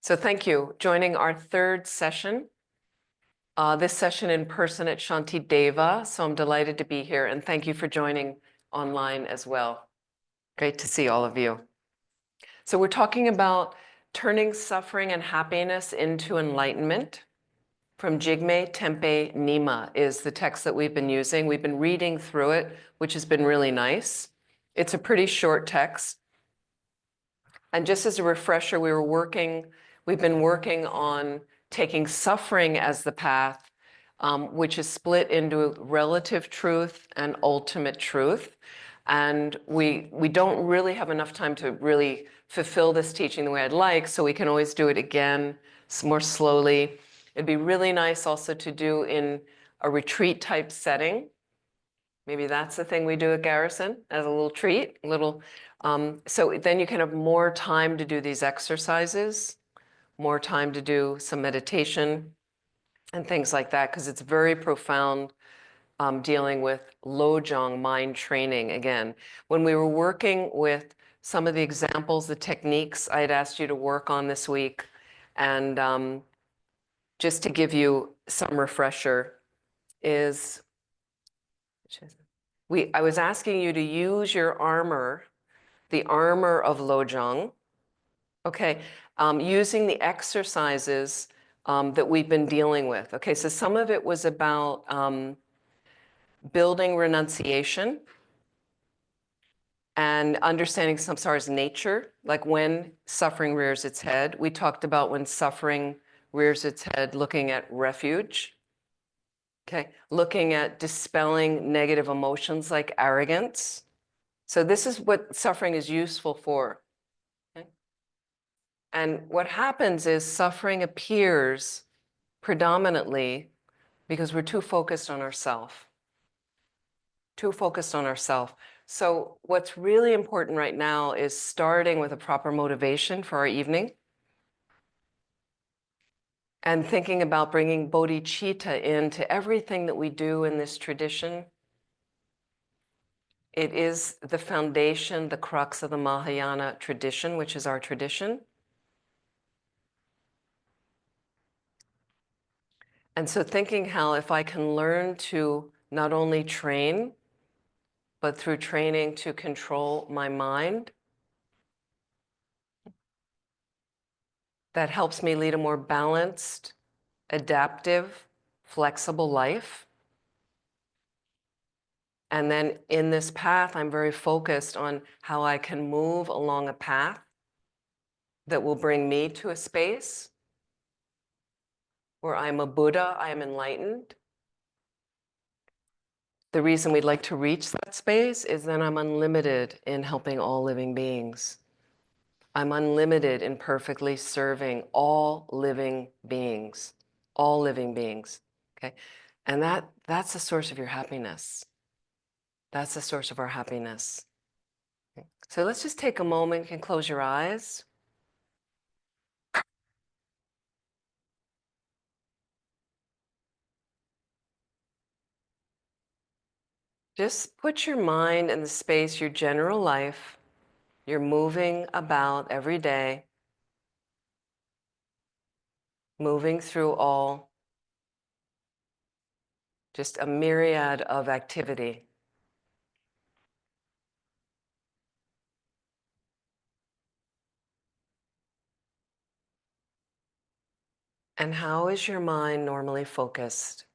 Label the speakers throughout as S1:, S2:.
S1: So thank you. Joining our third session, this session in person at Shanti Deva. So I'm delighted to be here and thank you for joining online as well. Great to see all of you. So we're talking about turning suffering and happiness into enlightenment. From Jikme Tenpe Nyima is the text that we've been using. We've been reading through it, which has been really nice. It's a pretty short text. And just as a refresher, we've been working on taking suffering as the path, which is split into relative truth and ultimate truth. And we don't really have enough time to really fulfill this teaching the way I'd like, so we can always do it again, more slowly. It'd be really nice also to do in a retreat type setting. Maybe that's the thing we do at Garrison as a little treat, so then you can have more time to do these exercises, more time to do some meditation and things like that, because it's very profound dealing with Lojong mind training again. When we were working with some of the examples, the techniques I had asked you to work on this week, and just to give you some refresher is, I was asking you to use your armor, the armor of Lojong, okay, using the exercises that we've been dealing with. Okay, so some of it was about building renunciation and understanding samsara's nature, like when suffering rears its head. We talked about when suffering rears its head, looking at refuge. Okay, looking at dispelling negative emotions like arrogance. So this is what suffering is useful for. Okay? And what happens is suffering appears predominantly because we're too focused on ourself. Too focused on ourself. So what's really important right now is starting with a proper motivation for our evening and thinking about bringing bodhicitta into everything that we do in this tradition. It is the foundation, the crux of the Mahayana tradition, which is our tradition. And so thinking how if I can learn to not only train, but through training to control my mind, that helps me lead a more balanced, adaptive, flexible life. And then in this path, I'm very focused on how I can move along a path that will bring me to a space where I'm a Buddha, I am enlightened. The reason we'd like to reach that space is that I'm unlimited in helping all living beings. I'm unlimited in perfectly serving all living beings, okay? And that's the source of your happiness. That's the source of our happiness. Okay? So let's just take a moment, you can close your eyes. Just put your mind in the space, your general life. You're moving about every day, moving through all, just a myriad of activity. And how is your mind normally focused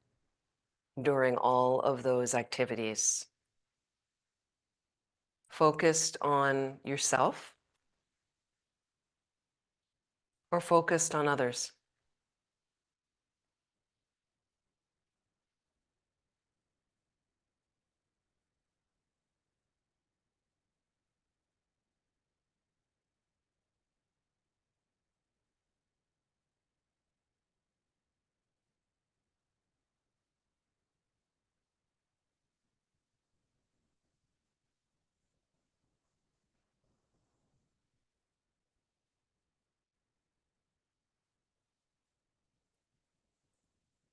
S1: during all of those activities? Focused on yourself or focused on others?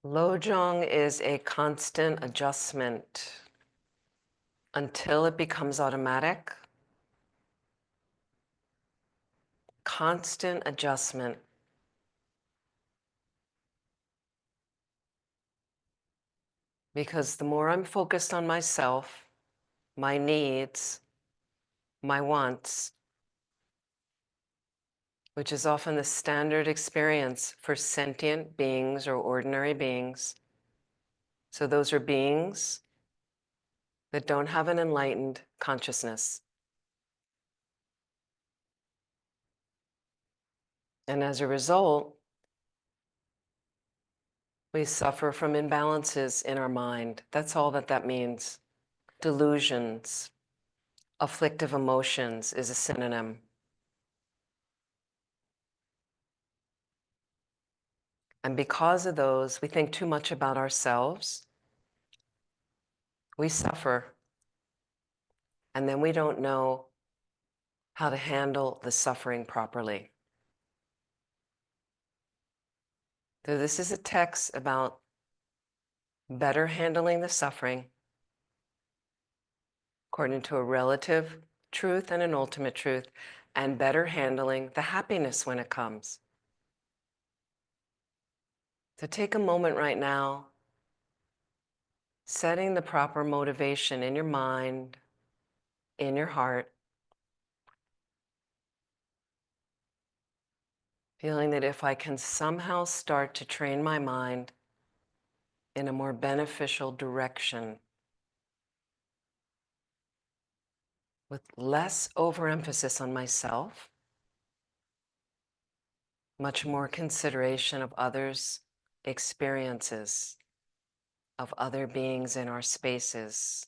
S1: Lojong is a constant adjustment until it becomes automatic. Constant adjustment. Because the more I'm focused on myself, my needs, my wants, which is often the standard experience for sentient beings or ordinary beings. So those are beings that don't have an enlightened consciousness. And as a result, we suffer from imbalances in our mind. That's all that that means. Delusions, afflictive emotions is a synonym. And because of those, we think too much about ourselves. We suffer. And then we don't know how to handle the suffering properly. So this is a text about better handling the suffering according to a relative truth and an ultimate truth, and better handling the happiness when it comes. So take a moment right now, setting the proper motivation in your mind, in your heart, feeling that if I can somehow start to train my mind in a more beneficial direction, with less overemphasis on myself, much more consideration of others' experiences, of other beings in our spaces.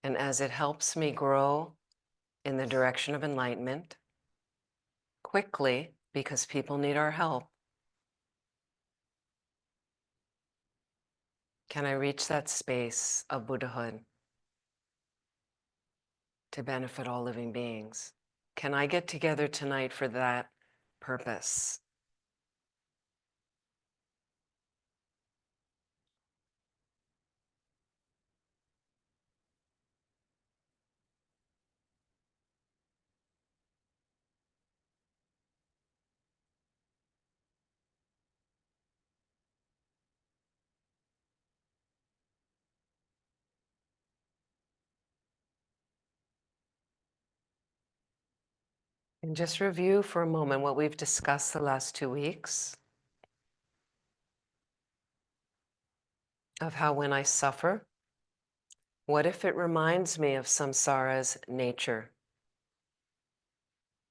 S1: And as it helps me grow in the direction of enlightenment quickly, because people need our help, can I reach that space of Buddhahood to benefit all living beings? Can I get together tonight for that purpose? And just review for a moment what we've discussed the last 2 weeks of how when I suffer, what if it reminds me of samsara's nature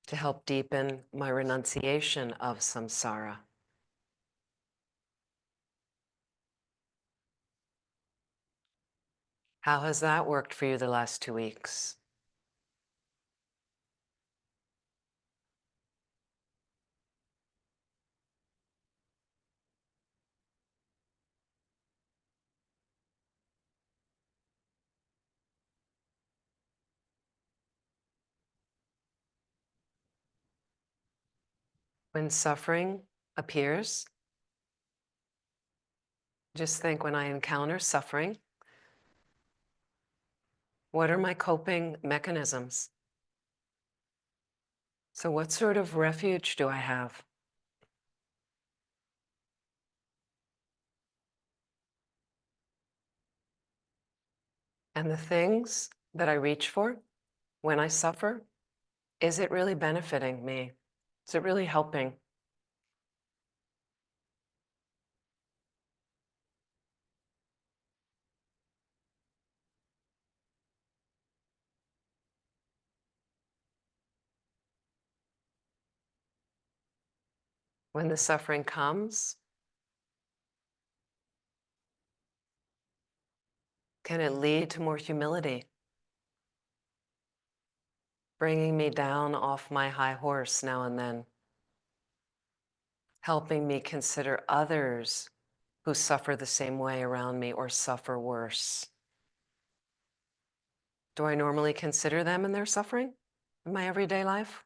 S1: to help deepen my renunciation of samsara? How has that worked for you the last 2 weeks? When suffering appears, just think, when I encounter suffering, what are my coping mechanisms? So what sort of refuge do I have? And the things that I reach for when I suffer, is it really benefiting me? Is it really helping? When the suffering comes, can it lead to more humility, bringing me down off my high horse now and then, helping me consider others who suffer the same way around me or suffer worse? Do I normally consider them and their suffering in my everyday life?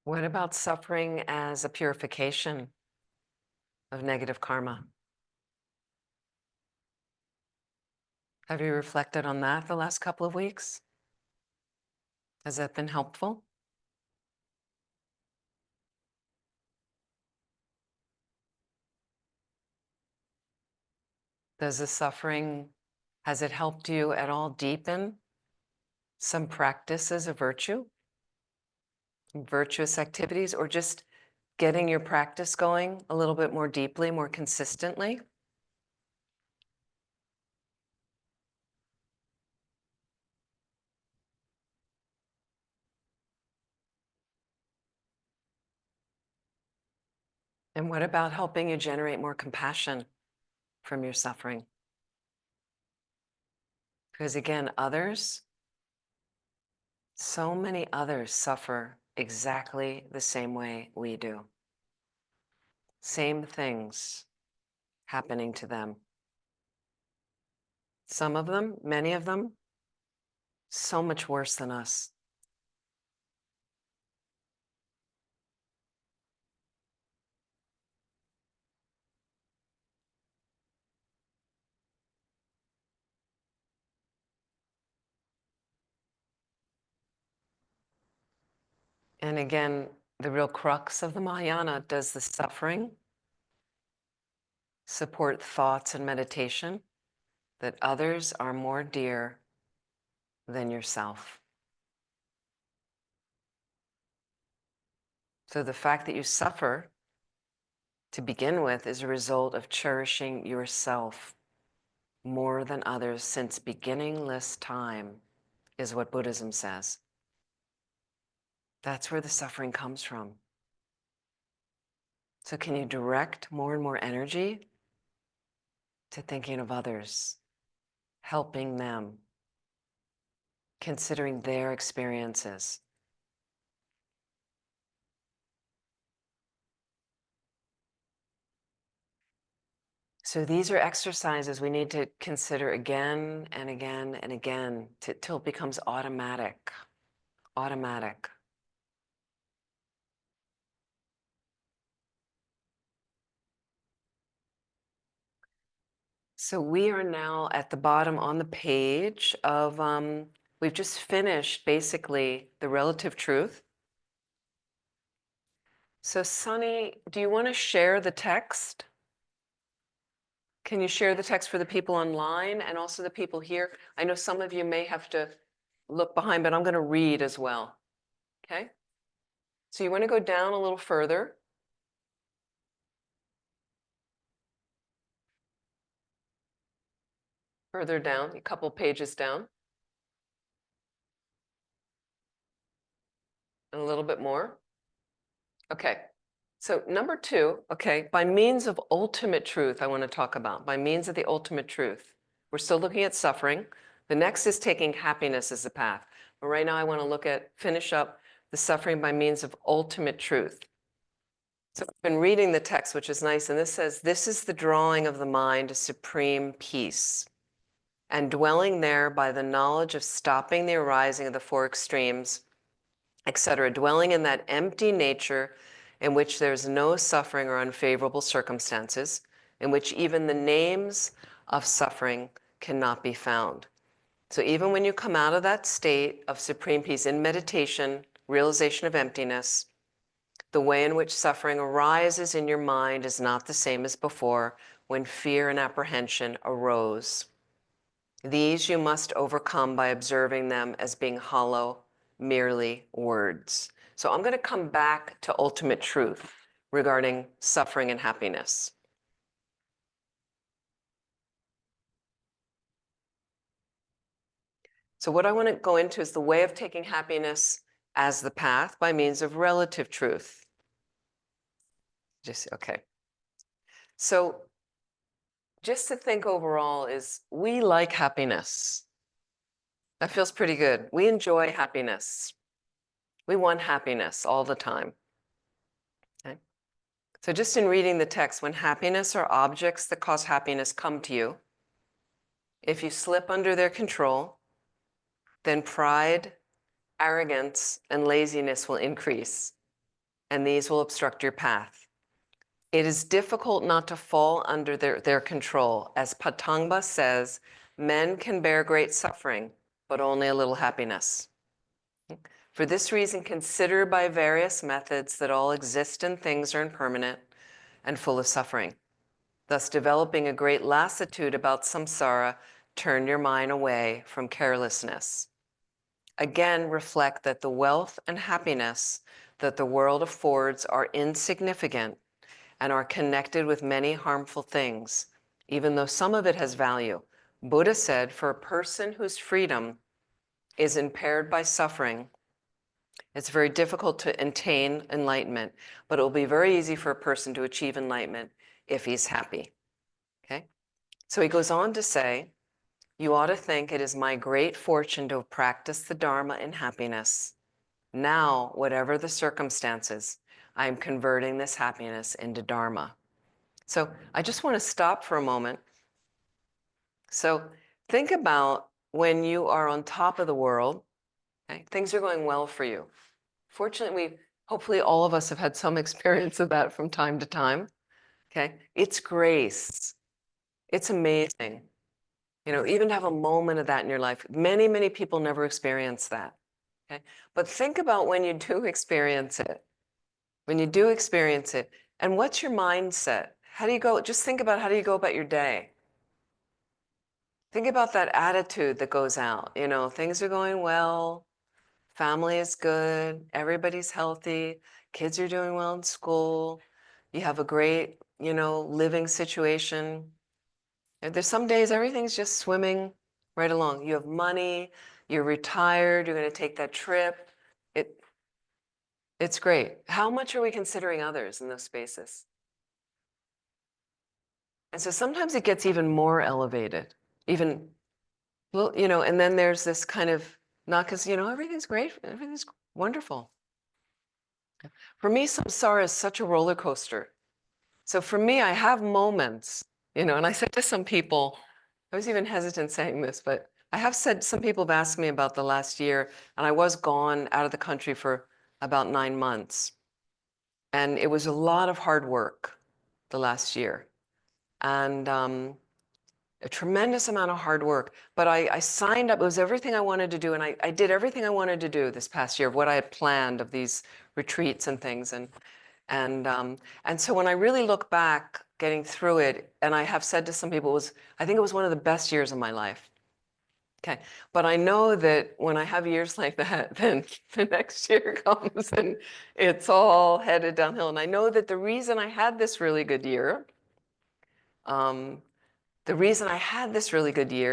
S1: What about suffering as a purification of negative karma? Have you reflected on that the last couple of weeks? Has that been helpful? Does the suffering, has it helped you at all deepen some practices of virtue, virtuous activities, or just getting your practice going a little bit more deeply, more consistently? And what about helping you generate more compassion from your suffering? Because again, others, so many others suffer exactly the same way we do. Same things happening to them. Some of them, many of them, so much worse than us. And again, the real crux of the Mahayana, does the suffering support thoughts and meditation that others are more dear than yourself? So the fact that you suffer to begin with is a result of cherishing yourself more than others since beginningless time, is what Buddhism says. That's where the suffering comes from. So can you direct more and more energy to thinking of others, helping them, considering their experiences? So these are exercises we need to consider again and again and again till it becomes automatic. Automatic. So we are now at the bottom on the page of, we've just finished basically the relative truth. So Sunny, do you want to share the text? Can you share the text for the people online and also the people here? I know some of you may have to look behind, but I'm going to read as well. Okay? So you want to go down a little further. Further down, a couple pages down. And a little bit more. Okay. So number 2, okay, by means of ultimate truth, I want to talk about, by means of the ultimate truth. We're still looking at suffering. The next is taking happiness as the path. But right now I want to finish up the suffering by means of ultimate truth. So I've been reading the text, which is nice, and this says, this is the drawing of the mind to supreme peace, and dwelling there by the knowledge of stopping the arising of the 4 extremes, etc., dwelling in that empty nature in which there's no suffering or unfavorable circumstances, in which even the names of suffering cannot be found. So even when you come out of that state of supreme peace in meditation, realization of emptiness, the way in which suffering arises in your mind is not the same as before when fear and apprehension arose. These you must overcome by observing them as being hollow, merely words. So I'm going to come back to ultimate truth regarding suffering and happiness. So what I want to go into is the way of taking happiness as the path by means of relative truth. Okay. So just to think overall is we like happiness. That feels pretty good. We enjoy happiness. We want happiness all the time. Okay? So just in reading the text, when happiness or objects that cause happiness come to you, if you slip under their control, then pride, arrogance, and laziness will increase. and these will obstruct your path. It is difficult not to fall under their control. As Patangba says, men can bear great suffering, but only a little happiness. For this reason, consider by various methods that all existent things are impermanent and full of suffering. Thus, developing a great lassitude about samsara, turn your mind away from carelessness. Again, reflect that the wealth and happiness that the world affords are insignificant and are connected with many harmful things, even though some of it has value. Buddha said, for a person whose freedom is impaired by suffering, it's very difficult to attain enlightenment, but it will be very easy for a person to achieve enlightenment if he's happy. Okay? So he goes on to say, you ought to think it is my great fortune to have practiced the Dharma in happiness. Now, whatever the circumstances, I am converting this happiness into Dharma. So I just want to stop for a moment. So think about when you are on top of the world, okay? Things are going well for you. Fortunately, hopefully all of us have had some experience of that from time to time. Okay, it's grace. It's amazing. Even to have a moment of that in your life. Many, many people never experience that. Okay, but think about when you do experience it. When you do experience it, and what's your mindset? How do you go? Just think about how do you go about your day. Think about that attitude that goes out. Things are going well. Family is good, everybody's healthy, kids are doing well in school, you have a great, living situation. And there's some days everything's just swimming right along. You have money, you're retired, you're going to take that trip. It's great. How much are we considering others in those spaces? And so sometimes it gets even more elevated, even, well, and then there's this kind of, not because, everything's great, everything's wonderful. For me, samsara is such a roller coaster. So for me, I have moments, and I said to some people, I was even hesitant saying this, but I have said, some people have asked me about the last year, and I was gone out of the country for about 9 months. And it was a lot of hard work the last year. And a tremendous amount of hard work. But I signed up, it was everything I wanted to do. And I did everything I wanted to do this past year of what I had planned of these retreats and things. And so when I really look back, getting through it, and I have said to some people, I think it was one of the best years of my life. Okay, but I know that when I have years like that, then the next year comes and it's all headed downhill. And I know that the reason I had this really good year,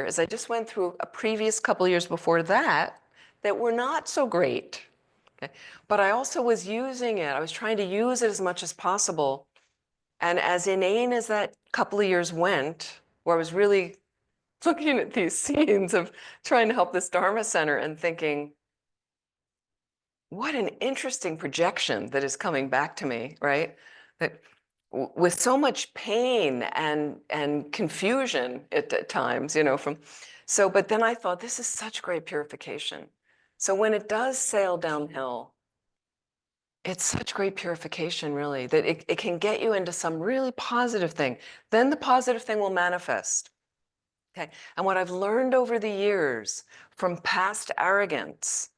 S1: is I just went through a previous couple years before that were not so great. Okay. But I also was using it. I was trying to use it as much as possible. And as inane as that couple of years went, where I was really looking at these scenes of trying to help this Dharma center and thinking, what an interesting projection that is coming back to me, right? That with so much pain and confusion at times, but then I thought, this is such great purification. So when it does sail downhill, it's such great purification, really, that it can get you into some really positive thing. Then the positive thing will manifest. Okay. And what I've learned over the years from past arrogance,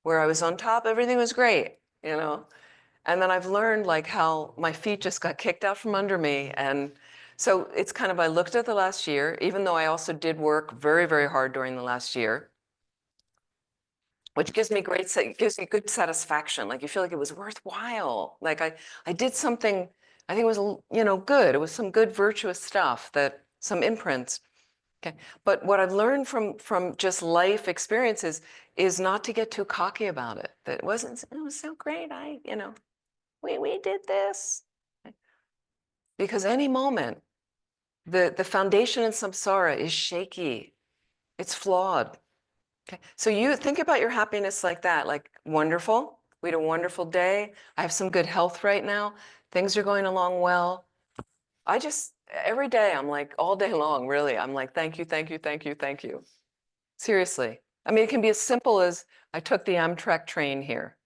S1: where I was on top, everything was great, and then I've learned like how my feet just got kicked out from under me. And so it's kind of, I looked at the last year, even though I also did work very, very hard during the last year, which gives me good satisfaction. Like you feel like it was worthwhile. Like I did something, I think it was, good. It was some good virtuous stuff, some imprints. Okay. But what I've learned from just life experiences is not to get too cocky about it. That it was so great. We did this. Okay. Because any moment, the foundation in samsara is shaky. It's flawed. Okay. So you think about your happiness like that, like wonderful. We had a wonderful day. I have some good health right now. Things are going along well. Every day, I'm like, all day long, really, I'm like, thank you, thank you, thank you, thank you. Seriously. I mean, it can be as simple as I took the Amtrak train here.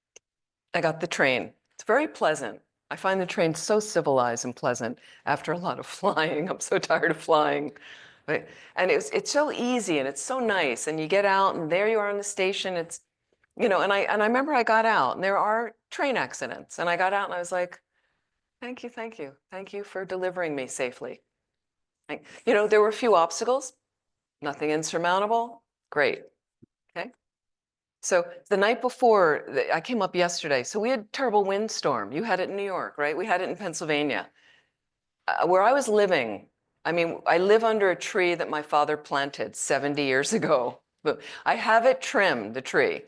S1: I got the train. It's very pleasant. I find the train so civilized and pleasant after a lot of flying. I'm so tired of flying. But, and it's so easy and it's so nice. And you get out and there you are on the station. It's, you know, and I remember I got out and there are train accidents. And I got out and I was like, thank you, thank you. Thank you for delivering me safely. You know, there were a few obstacles, nothing insurmountable. Great. Okay. So the night before, I came up yesterday. So we had terrible windstorm. You had it in New York, right? We had it in Pennsylvania. Where I was living, I mean, I live under a tree that my father planted 70 years ago. But I have it trimmed, the tree,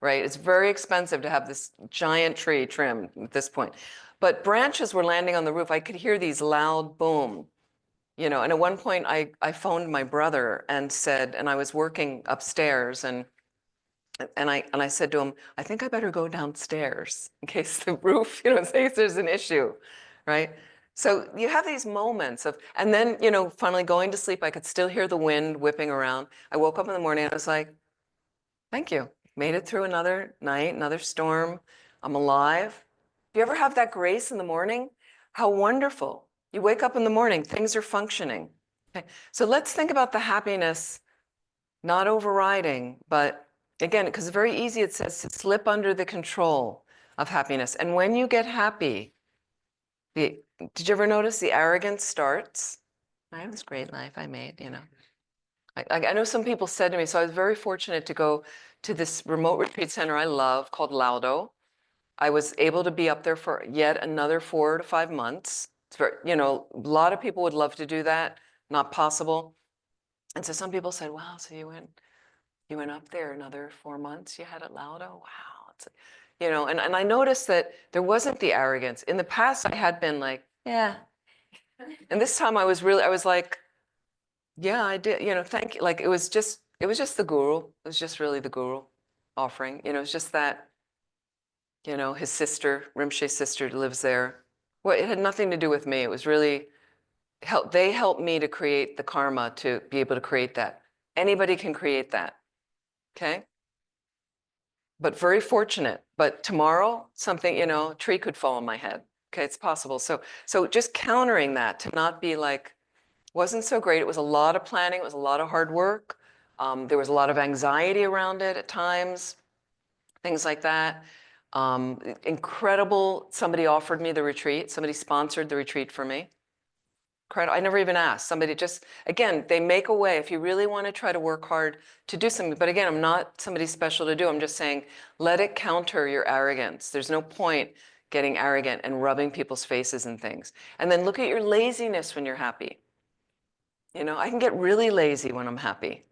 S1: right? It's very expensive to have this giant tree trimmed at this point. But branches were landing on the roof. I could hear these loud boom, you know, and at one point I phoned my brother and said, and I was working upstairs and I said to him, I think I better go downstairs in case the roof, you know, in case there's an issue, right? So you have these moments of, and then, you know, finally going to sleep, I could still hear the wind whipping around. I woke up in the morning and I was like, thank you. Made it through another night, another storm. I'm alive. Do you ever have that grace in the morning? How wonderful. You wake up in the morning, things are functioning. Okay. So let's think about the happiness, not overriding, but again, because it's very easy, it says to slip under the control of happiness. And when you get happy, did you ever notice the arrogance starts? I have this great life I made, you know. I know some people said to me, so I was very fortunate to go to this remote retreat center I love called Laudo. I was able to be up there for yet another 4 to 5 months. It's very, you know, a lot of people would love to do that, not possible. And so some people said, wow, so you went up there another 4 months, you had it Laudo? Wow. It's, you know, and I noticed that there wasn't the arrogance. In the past, I had been like, yeah. And this time I was like, yeah, I did, you know, thank you. Like it was just the guru. It was just really the guru offering. You know, it's just that, you know, his sister, Rinpoche's sister lives there. Well, it had nothing to do with me. It was really they helped me to create the karma to be able to create that. Anybody can create that. Okay. But very fortunate. But tomorrow, something, you know, a tree could fall on my head. Okay, it's possible. So just countering that to not be like, wasn't so great. It was a lot of planning. It was a lot of hard work. There was a lot of anxiety around it at times, things like that. Incredible. Somebody offered me the retreat. Somebody sponsored the retreat for me. I never even asked. Somebody just, again, they make a way if you really want to try to work hard to do something. But again, I'm not somebody special to do. I'm just saying, let it counter your arrogance. There's no point getting arrogant and rubbing people's faces and things. And then look at your laziness when you're happy. You know, I can get really lazy when I'm happy.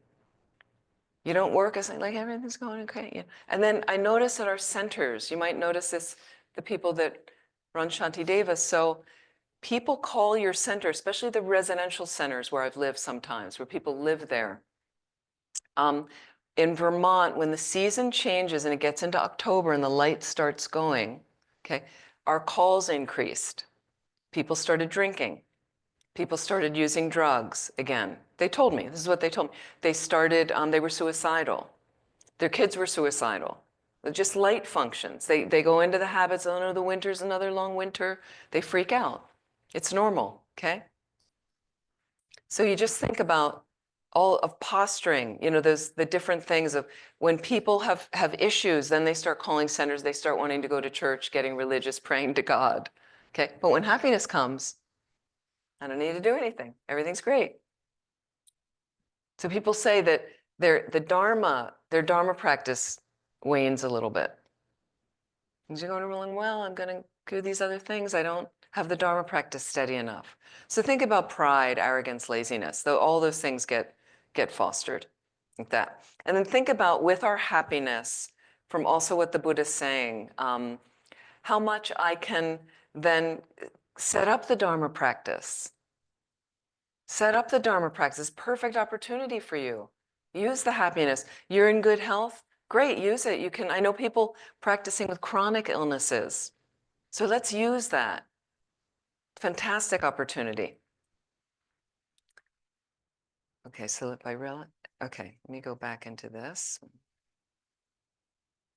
S1: You don't work, it's like everything's going okay. Yeah. And then I notice at our centers, you might notice this, the people that run Shantideva. So people call your center, especially the residential centers where I've lived sometimes, where people live there. In Vermont, when the season changes and it gets into October and the light starts going, okay, our calls increased. People started drinking. People started using drugs again. They told me, this is what they told me. They started, they were suicidal. Their kids were suicidal. Just light functions. They go into the habits, oh no, the winter's another long winter. They freak out. It's normal, okay? So you just think about all of posturing, you know, there's the different things of when people have issues, then they start calling centers, they start wanting to go to church, getting religious, praying to God, okay? But when happiness comes, I don't need to do anything. Everything's great. So people say that their Dharma practice wanes a little bit. Things are going really well. I'm going to do these other things. I don't have the Dharma practice steady enough. So think about pride, arrogance, laziness. Though all those things get fostered like that. And then think about with our happiness, from also what the Buddha is saying, how much I can then set up the Dharma practice. Set up the Dharma practice, perfect opportunity for you. Use the happiness. You're in good health, great, use it. You can, I know people practicing with chronic illnesses. So let's use that. Fantastic opportunity. Okay, so if I realize, okay, let me go back into this.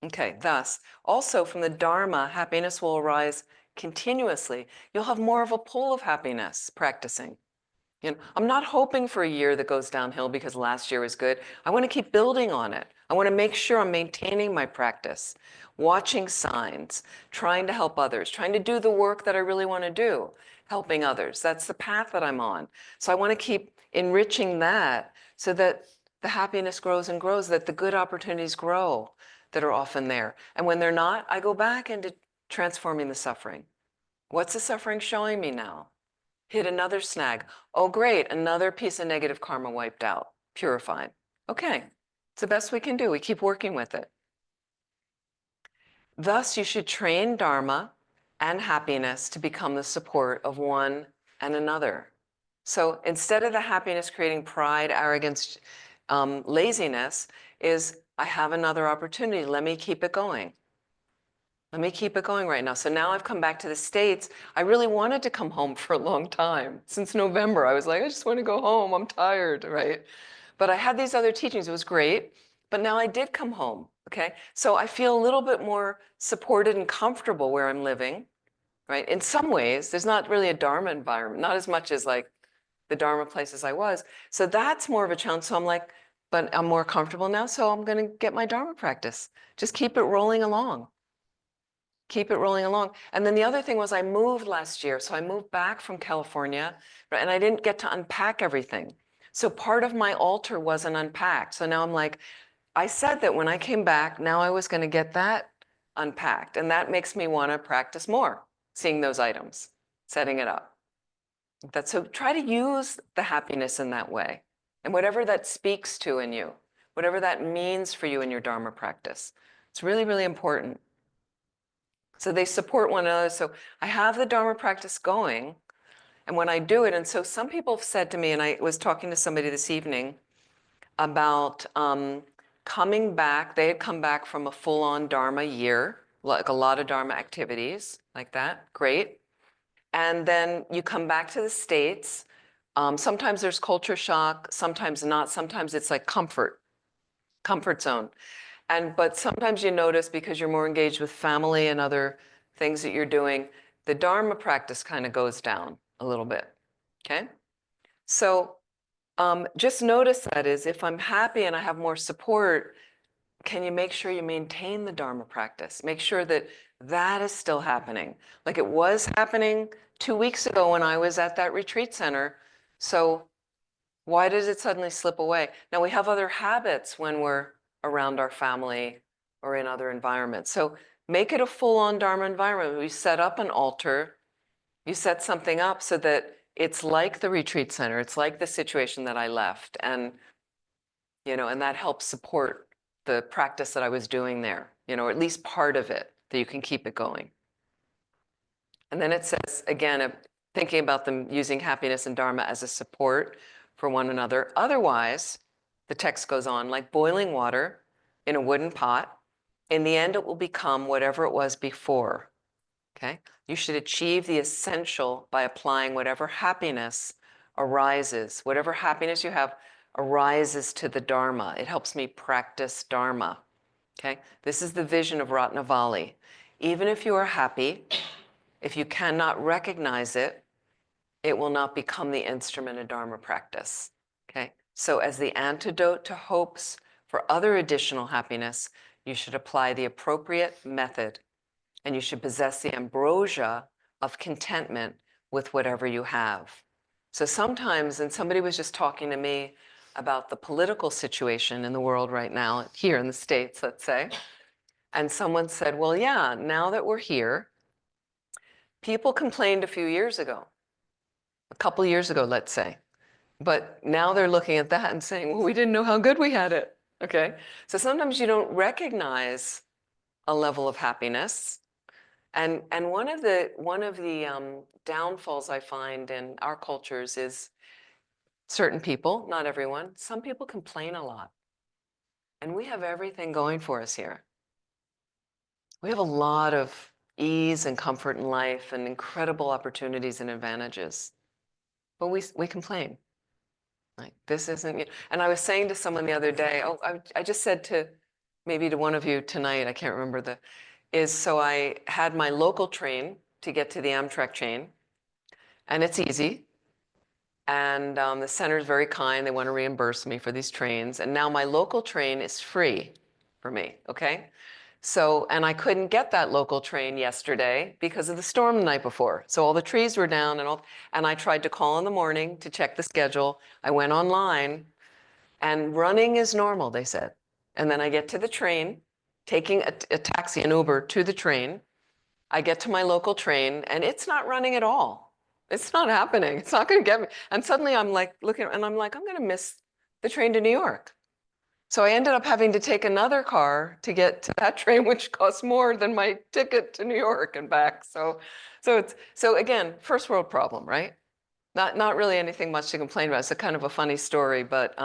S1: Okay, thus, also from the Dharma, happiness will arise continuously. You'll have more of a pull of happiness practicing. You know, I'm not hoping for a year that goes downhill because last year was good. I want to keep building on it. I want to make sure I'm maintaining my practice, watching signs, trying to help others, trying to do the work that I really want to do, helping others. That's the path that I'm on. So I want to keep enriching that so that the happiness grows and grows, that the good opportunities grow that are often there. And when they're not, I go back into transforming the suffering. What's the suffering showing me now? Hit another snag. Oh, great, another piece of negative karma wiped out, purified. Okay, it's the best we can do. We keep working with it. Thus, you should train Dharma and happiness to become the support of one and another. So instead of the happiness creating pride, arrogance, laziness, is I have another opportunity. Let me keep it going. Let me keep it going right now. So now I've come back to the States. I really wanted to come home for a long time. Since November, I was like, I just want to go home. I'm tired, right? But I had these other teachings. It was great. But now I did come home, okay? So I feel a little bit more supported and comfortable where I'm living, right? In some ways, there's not really a Dharma environment, not as much as like the Dharma places I was. So that's more of a challenge. So I'm like, but I'm more comfortable now, so I'm going to get my Dharma practice. Just keep it rolling along. Keep it rolling along. And then the other thing was I moved last year. So I moved back from California, right, and I didn't get to unpack everything. So part of my altar wasn't unpacked. So now I'm like, I said that when I came back, now I was going to get that unpacked. And that makes me want to practice more, seeing those items, setting it up. So try to use the happiness in that way. And whatever that speaks to in you, whatever that means for you in your Dharma practice, it's really, really important. So they support one another. So I have the Dharma practice going, and when I do it, and so some people have said to me, and I was talking to somebody this evening about coming back. They had come back from a full-on Dharma year, like a lot of Dharma activities like that. Great. And then you come back to the States. Sometimes there's culture shock, sometimes not. Sometimes it's like comfort zone. But sometimes you notice because you're more engaged with family and other things that you're doing, the Dharma practice kind of goes down a little bit, okay? So just notice that is if I'm happy and I have more support, can you make sure you maintain the Dharma practice? Make sure that that is still happening. Like it was happening 2 weeks ago when I was at that retreat center. So why does it suddenly slip away? Now we have other habits when we're around our family or in other environments. So make it a full-on Dharma environment. We set up an altar. You set something up so that it's like the retreat center. It's like the situation that I left. And, and that helps support the practice that I was doing there, or at least part of it, that you can keep it going. And then it says, again, thinking about them using happiness and Dharma as a support for one another. Otherwise, the text goes on, like boiling water in a wooden pot, in the end, it will become whatever it was before, okay? You should achieve the essential by applying whatever happiness arises. Whatever happiness you have arises to the Dharma. It helps me practice Dharma, okay? This is the vision of Ratnavali. Even if you are happy, if you cannot recognize it, it will not become the instrument of Dharma practice, okay? So as the antidote to hopes for other additional happiness, you should apply the appropriate method, and you should possess the ambrosia of contentment with whatever you have. So sometimes, and somebody was just talking to me about the political situation in the world right now, here in the States, let's say, and someone said, well, yeah, now that we're here, people complained a few years ago, a couple years ago, let's say. But now they're looking at that and saying, well, we didn't know how good we had it. Okay. So sometimes you don't recognize a level of happiness. And one of the downfalls I find in our cultures is certain people, not everyone, some people complain a lot. And we have everything going for us here. We have a lot of ease and comfort in life and incredible opportunities and advantages. But we complain. Like, this isn't, and I was saying to someone the other day, I just said to maybe to one of you tonight, I can't remember so I had my local train to get to the Amtrak chain, and it's easy. And the center is very kind. They want to reimburse me for these trains. And now my local train is free for me, okay? So, and I couldn't get that local train yesterday because of the storm the night before. So all the trees were down and I tried to call in the morning to check the schedule. I went online and running is normal, they said. And then I get to the train, taking a taxi, an Uber to the train. I get to my local train and it's not running at all. It's not happening. It's not going to get me. And suddenly I'm like looking and I'm like, I'm going to miss the train to New York. So I ended up having to take another car to get to that train, which costs more than my ticket to New York and back. So again, first world problem, right? Not really anything much to complain about. It's a kind of a funny story, but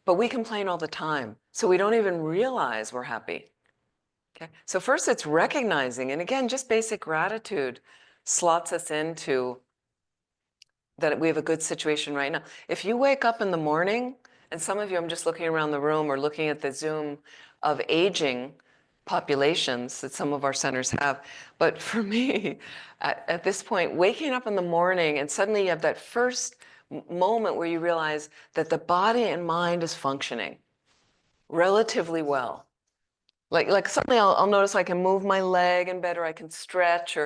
S1: we complain all the time. So we don't even realize we're happy. Okay. So first it's recognizing, and again, just basic gratitude slots us into that we have a good situation right now. If you wake up in the morning, and some of you, I'm just looking around the room or looking at the Zoom of aging populations that some of our centers have. But for me, at this point, waking up in the morning and suddenly you have that first moment where you realize that the body and mind is functioning relatively well. Like suddenly I'll notice I can move my leg in bed or I can stretch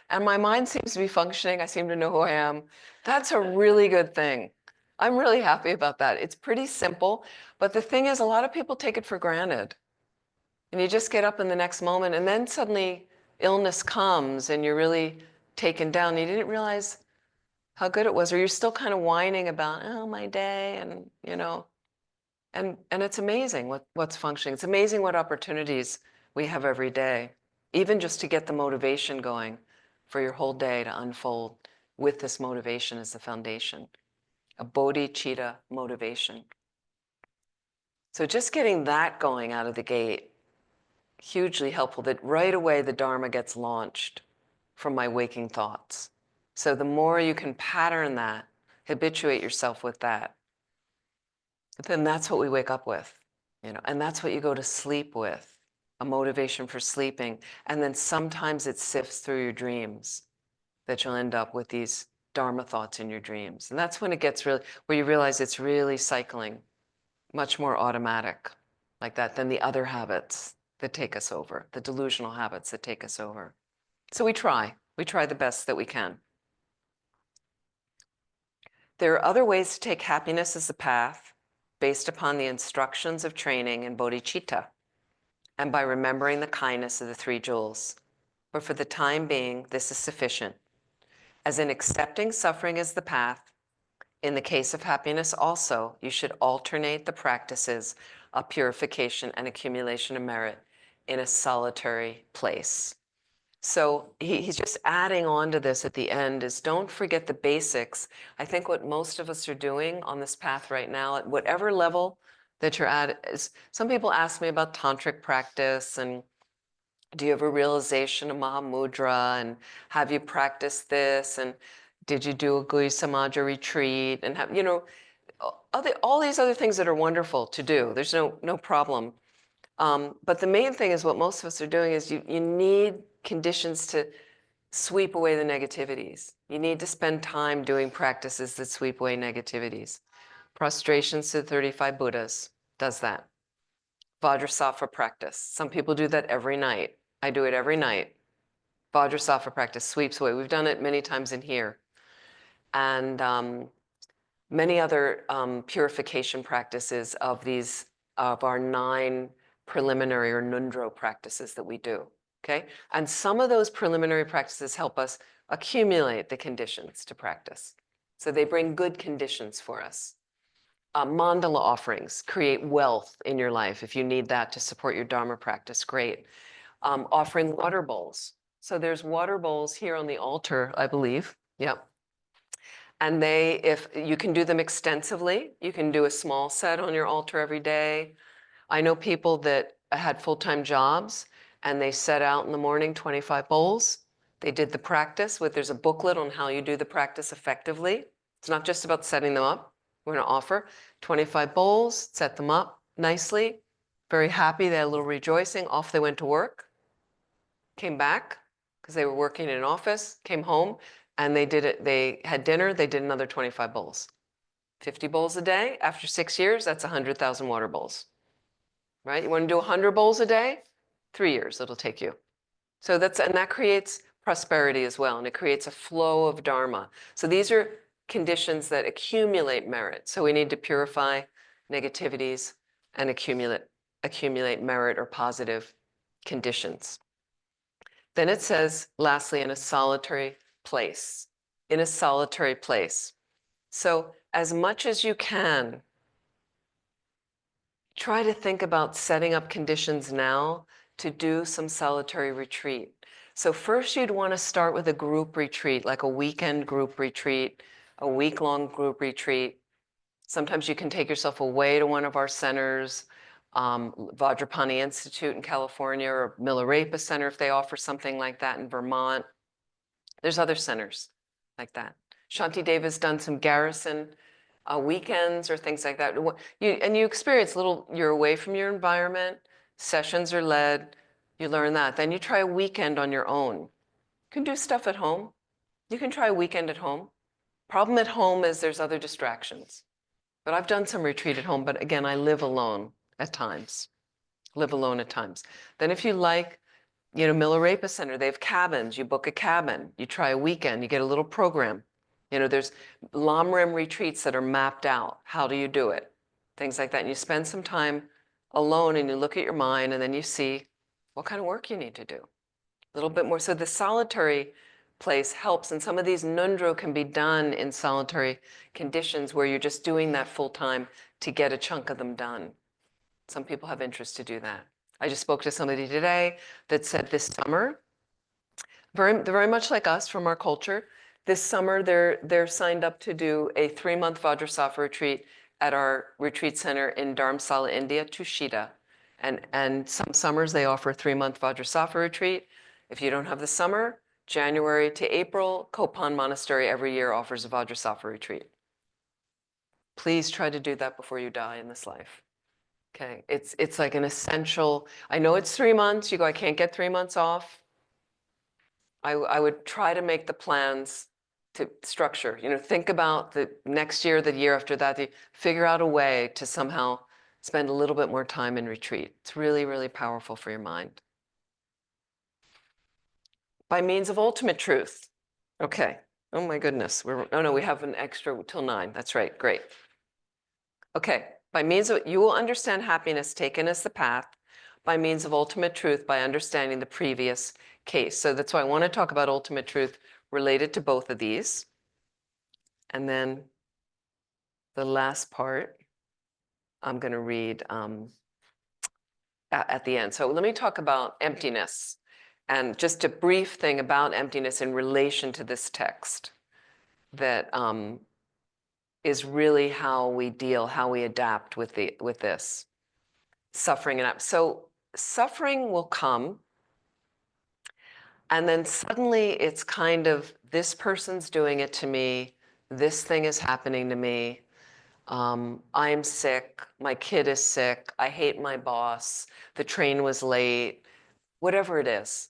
S1: and my mind seems to be functioning. I seem to know who I am. That's a really good thing. I'm really happy about that. It's pretty simple, but the thing is a lot of people take it for granted. And you just get up in the next moment and then suddenly illness comes and you're really taken down. You didn't realize how good it was, or you're still kind of whining about, oh, my day, and and it's amazing what's functioning. It's amazing what opportunities we have every day, even just to get the motivation going for your whole day to unfold with this motivation as the foundation, a bodhicitta motivation. So just getting that going out of the gate, hugely helpful, that right away the Dharma gets launched from my waking thoughts. So the more you can pattern that, habituate yourself with that, then that's what we wake up with. And that's what you go to sleep with, a motivation for sleeping. And then sometimes it sifts through your dreams that you'll end up with these Dharma thoughts in your dreams. And that's when it gets really, where you realize it's really cycling much more automatic like that than the other habits that take us over, the delusional habits that take us over. So we try the best that we can. There are other ways to take happiness as a path based upon the instructions of training in bodhicitta, and by remembering the kindness of the three jewels. But for the time being, this is sufficient. As in accepting suffering as the path, in the case of happiness also, you should alternate the practices of purification and accumulation of merit in a solitary place. So he's just adding on to this at the end is don't forget the basics. I think what most of us are doing on this path right now, at whatever level that you're at, is some people ask me about tantric practice and do you have a realization of Mahamudra and have you practiced this and did you do a Guhi Samaja retreat and have, all these other things that are wonderful to do. There's no problem. But the main thing is what most of us are doing is you need conditions to sweep away the negativities. You need to spend time doing practices that sweep away negativities. Prostrations to the 35 Buddhas does that. Vajrasattva practice. Some people do that every night. I do it every night. Vajrasattva practice sweeps away. We've done it many times in here. And many other purification practices of our 9 preliminary or nundro practices that we do, okay? And some of those preliminary practices help us accumulate the conditions to practice. So they bring good conditions for us. Mandala offerings create wealth in your life. If you need that to support your Dharma practice, great. Offering water bowls. So there's water bowls here on the altar, I believe. Yep. And if you can do them extensively, you can do a small set on your altar every day. I know people that had full-time jobs and they set out in the morning 25 bowls. They did the practice there's a booklet on how you do the practice effectively. It's not just about setting them up. We're going to offer 25 bowls, set them up nicely very happy. They had a little rejoicing. Off they went to work, came back because they were working in an office, came home, and they did it. They had dinner. They did another 25 bowls. 50 bowls a day. After 6 years, that's 100,000 water bowls, right? You want to do 100 bowls a day? 3 years it'll take you. So and that creates prosperity as well, and it creates a flow of dharma. So these are conditions that accumulate merit. So we need to purify negativities and accumulate merit or positive conditions. Then it says, lastly, in a solitary place. In a solitary place. So as much as you can, try to think about setting up conditions now to do some solitary retreat. So first you'd want to start with a group retreat, like a weekend group retreat, a week-long group retreat. Sometimes you can take yourself away to one of our centers, Vajrapani Institute in California, or Milarepa Center if they offer something like that in Vermont. There's other centers like that. Shantideva's done some garrison weekends or things like that. You experience you're away from your environment, sessions are led, you learn that. Then you try a weekend on your own. You can do stuff at home. You can try a weekend at home. Problem at home is there's other distractions. But I've done some retreat at home, but again, I live alone at times. Live alone at times. Then if you like, Milarepa Center, they have cabins. You book a cabin. You try a weekend. You get a little program. There's Lamrim retreats that are mapped out. How do you do it? Things like that. And you spend some time alone and you look at your mind and then you see what kind of work you need to do. A little bit more. So the solitary place helps. And some of these nundro can be done in solitary conditions where you're just doing that full time to get a chunk of them done. Some people have interest to do that. I just spoke to somebody today that said this summer, they're very much like us from our culture. This summer, they're signed up to do a 3-month Vajrasattva retreat at our retreat center in Dharamsala, India, Tushita. And some summers they offer a 3-month Vajrasattva retreat. If you don't have the summer, January to April, Kopan Monastery every year offers a Vajrasattva retreat. Please try to do that before you die in this life. Okay, it's like an essential. I know it's 3 months. You go, I can't get 3 months off. I would try to make the plans to structure. Think about the next year, the year after that. Figure out a way to somehow spend a little bit more time in retreat. It's really, really powerful for your mind. By means of ultimate truth. Okay. Oh my goodness. No, we have an extra till 9. That's right. Great. Okay. By means of, you will understand happiness taken as the path by means of ultimate truth by understanding the previous case. So that's why I want to talk about ultimate truth related to both of these. And then the last part, I'm going to read at the end. So let me talk about emptiness and just a brief thing about emptiness in relation to this text that is really how we deal, how we adapt with this suffering. So suffering will come, and then suddenly it's kind of, this person's doing it to me, this thing is happening to me, I'm sick, my kid is sick, I hate my boss, the train was late, whatever it is.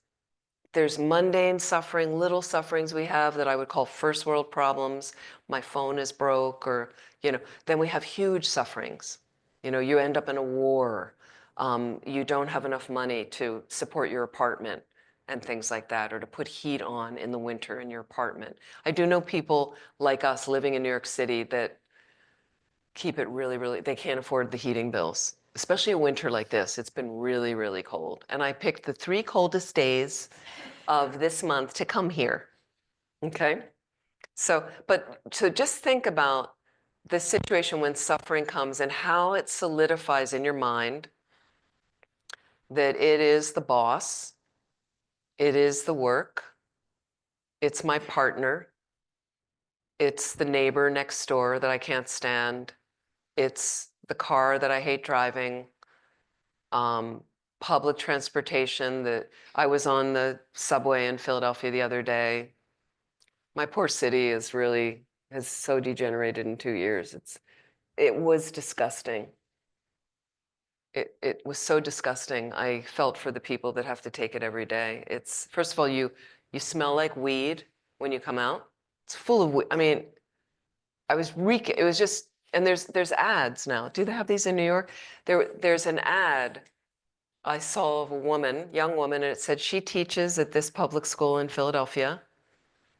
S1: There's mundane suffering, little sufferings we have that I would call first world problems. My phone is broke, or, then we have huge sufferings. You end up in a war. You don't have enough money to support your apartment and things like that, or to put heat on in the winter in your apartment. I do know people like us living in New York City that keep it really, really, they can't afford the heating bills, especially a winter like this. It's been really, really cold. And I picked the 3 coldest days of this month to come here. Okay? So just think about the situation when suffering comes and how it solidifies in your mind that it is the boss, it is the work, it's my partner, it's the neighbor next door that I can't stand, it's the car that I hate driving, public transportation. That I was on the subway in Philadelphia the other day. My poor city has so degenerated in 2 years. It was disgusting. it was so disgusting. I felt for the people that have to take it every day. It's, first of all, you smell like weed when you come out. It's full of weed. I mean, I was reeking. It was just, and there's ads now. Do they have these in New York? There's an ad I saw of a woman, young woman, and it said she teaches at this public school in Philadelphia.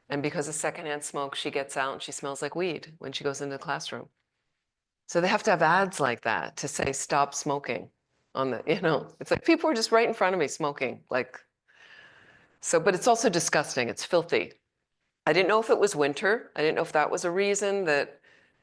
S1: And because of secondhand smoke, she gets out and she smells like weed when she goes into the classroom. So they have to have ads like that to say, stop smoking on the, it's like people are just right in front of me smoking. Like, so, but it's also disgusting. It's filthy. I didn't know if it was winter. I didn't know if that was a reason that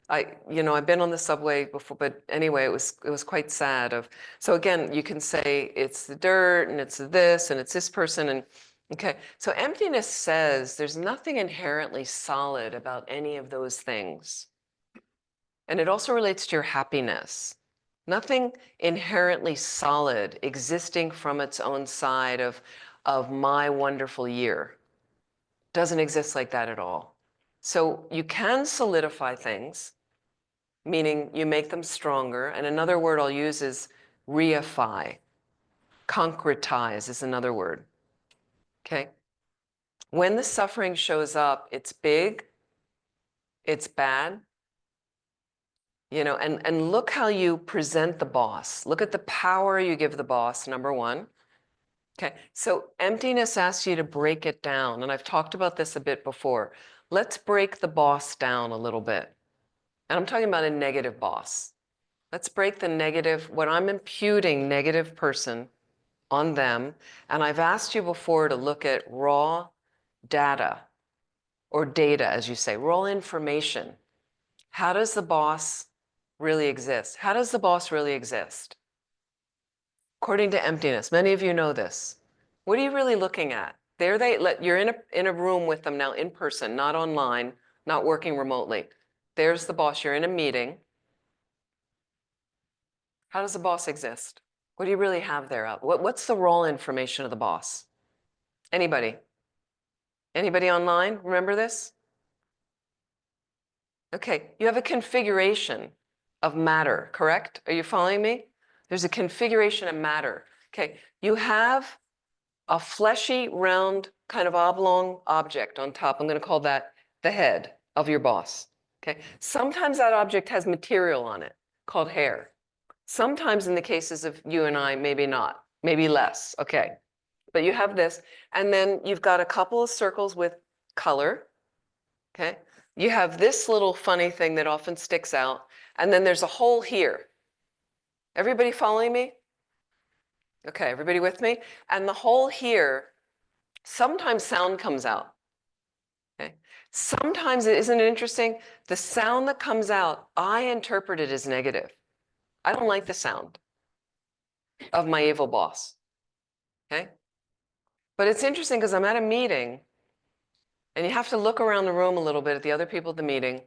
S1: I've been on the subway before, but anyway, it was quite sad so again, you can say it's the dirt and it's this and it's this person and okay. So emptiness says there's nothing inherently solid about any of those things. And it also relates to your happiness. Nothing inherently solid existing from its own side of my wonderful year. Doesn't exist like that at all. So you can solidify things, meaning you make them stronger. And another word I'll use is reify. Concretize is another word. Okay? When the suffering shows up, it's big, it's bad, and look how you present the boss. Look at the power you give the boss, number one. Okay, so emptiness asks you to break it down. And I've talked about this a bit before. Let's break the boss down a little bit. And I'm talking about a negative boss. Let's break the negative, what I'm imputing negative person on them. And I've asked you before to look at raw data or data, as you say, raw information. How does the boss really exist? How does the boss really exist? According to emptiness, many of you know this. What are you really looking at? You're in a room with them now in person, not online, not working remotely. There's the boss. You're in a meeting. How does the boss exist? What do you really have there? What's the raw information of the boss? Anybody? Anybody online? Remember this? Okay, you have a configuration of matter, correct? Are you following me? There's a configuration of matter. Okay, you have a fleshy, round, kind of oblong object on top. I'm going to call that the head of your boss. Okay, sometimes that object has material on it called hair. Sometimes in the cases of you and I, maybe not, maybe less. Okay, but you have this, and then you've got a couple of circles with color. Okay, you have this little funny thing that often sticks out, and then there's a hole here. Everybody following me? Okay, everybody with me? And the hole here, sometimes sound comes out. Okay, sometimes, isn't it interesting? The sound that comes out, I interpret it as negative. I don't like the sound of my evil boss. Okay, but it's interesting because I'm at a meeting, and you have to look around the room a little bit at the other people at the meeting.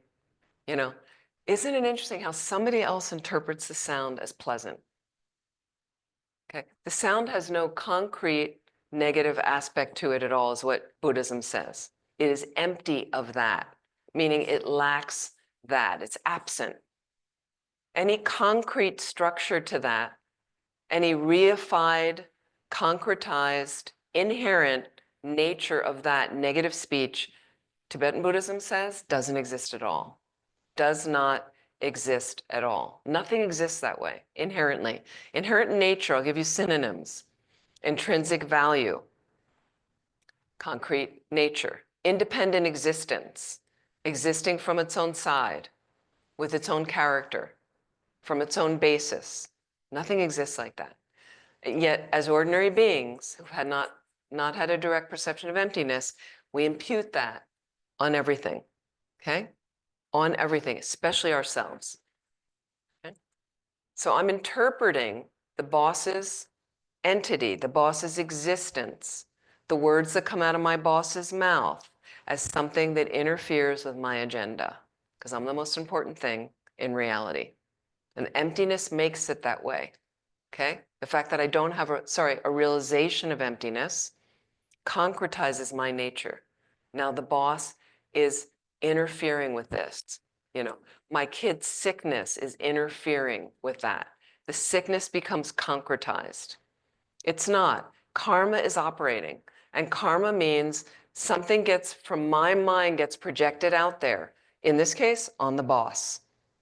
S1: Isn't it interesting how somebody else interprets the sound as pleasant? Okay, the sound has no concrete negative aspect to it at all, is what Buddhism says. It is empty of that, meaning it lacks that. It's absent. Any concrete structure to that, any reified, concretized, inherent nature of that negative speech, Tibetan Buddhism says, doesn't exist at all. Does not exist at all. Nothing exists that way, inherently. Inherent nature, I'll give you synonyms. Intrinsic value, concrete nature. Independent existence, existing from its own side, with its own character, from its own basis. Nothing exists like that. Yet, as ordinary beings who had not had a direct perception of emptiness, we impute that on everything, okay? On everything, especially ourselves. Okay? So I'm interpreting the boss's entity, the boss's existence, the words that come out of my boss's mouth as something that interferes with my agenda, because I'm the most important thing in reality. And emptiness makes it that way. Okay? The fact that I don't have a realization of emptiness concretizes my nature. Now the boss is interfering with this. My kid's sickness is interfering with that. the sickness becomes concretized. It's not. Karma is operating. And karma means something from my mind gets projected out there. In this case, on the boss.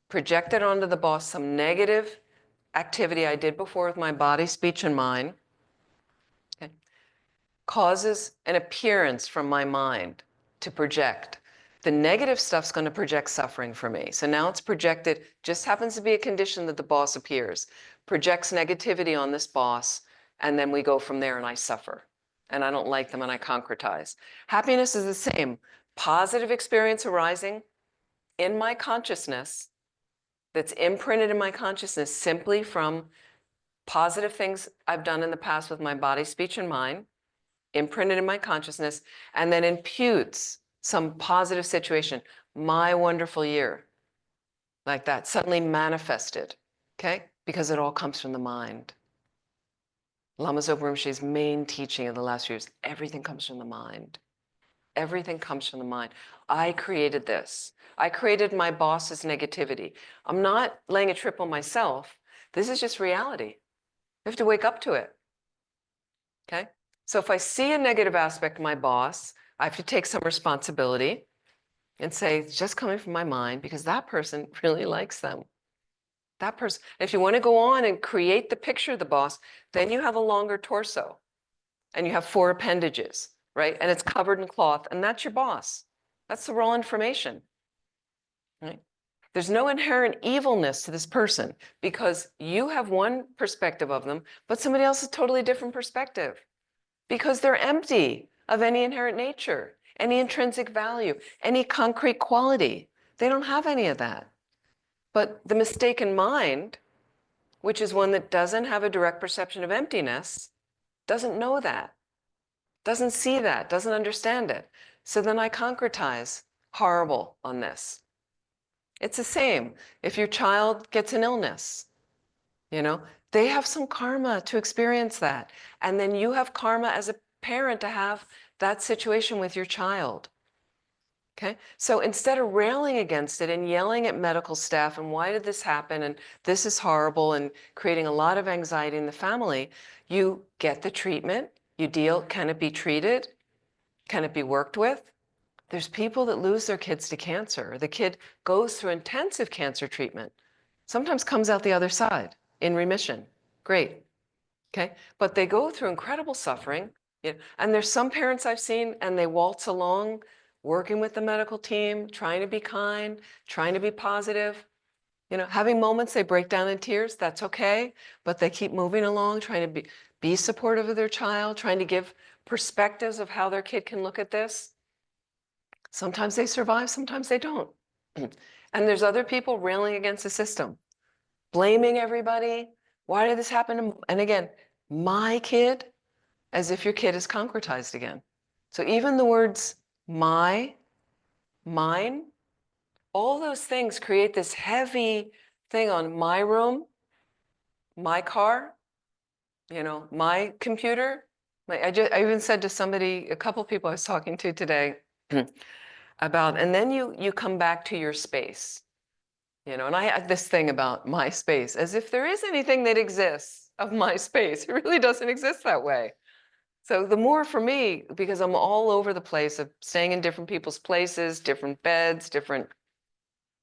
S1: Projected onto the boss some negative activity I did before with my body, speech, and mind. Okay. Causes an appearance from my mind to project. The negative stuff's going to project suffering for me. So now it's projected, just happens to be a condition that the boss appears, projects negativity on this boss, and then we go from there and I suffer. And I don't like them and I concretize. Happiness is the same. Positive experience arising in my consciousness that's imprinted in my consciousness simply from positive things I've done in the past with my body, speech, and mind, imprinted in my consciousness, and then imputes some positive situation. My wonderful year, like that, suddenly manifested, okay? Because it all comes from the mind. Lama Zopa Rinpoche's main teaching of the last few years, everything comes from the mind. Everything comes from the mind. I created this. I created my boss's negativity. I'm not laying a trip on myself. This is just reality. I have to wake up to it, okay? So if I see a negative aspect of my boss, I have to take some responsibility and say, it's just coming from my mind because that person really likes them. That person, if you want to go on and create the picture of the boss, then you have a longer torso and you have 4 appendages, right? And it's covered in cloth, and that's your boss. That's the raw information, right? There's no inherent evilness to this person because you have one perspective of them, but somebody else has a totally different perspective because they're empty of any inherent nature, any intrinsic value, any concrete quality. They don't have any of that. But the mistaken mind, which is one that doesn't have a direct perception of emptiness, doesn't know that, doesn't see that, doesn't understand it. So then I concretize horrible on this. It's the same. If your child gets an illness, they have some karma to experience that. And then you have karma as a parent to have that situation with your child. Okay, so instead of railing against it and yelling at medical staff and why did this happen and this is horrible and creating a lot of anxiety in the family, you get the treatment, you deal, can it be treated? Can it be worked with? There's people that lose their kids to cancer. The kid goes through intensive cancer treatment, sometimes comes out the other side in remission. Great. Okay, but they go through incredible suffering. And there's some parents I've seen and they waltz along working with the medical team, trying to be kind, trying to be positive, having moments they break down in tears, that's okay, but they keep moving along, trying to be supportive of their child, trying to give perspectives of how their kid can look at this. Sometimes they survive, sometimes they don't. And there's other people railing against the system, blaming everybody. Why did this happen? And again, my kid, as if your kid is concretized again. So even the words my, mine, all those things create this heavy thing on my room, my car, my computer. I even said to somebody, a couple people I was talking to today about, and then you come back to your space, and I had this thing about my space, as if there is anything that exists of my space. It really doesn't exist that way. So the more for me, because I'm all over the place of staying in different people's places, different beds,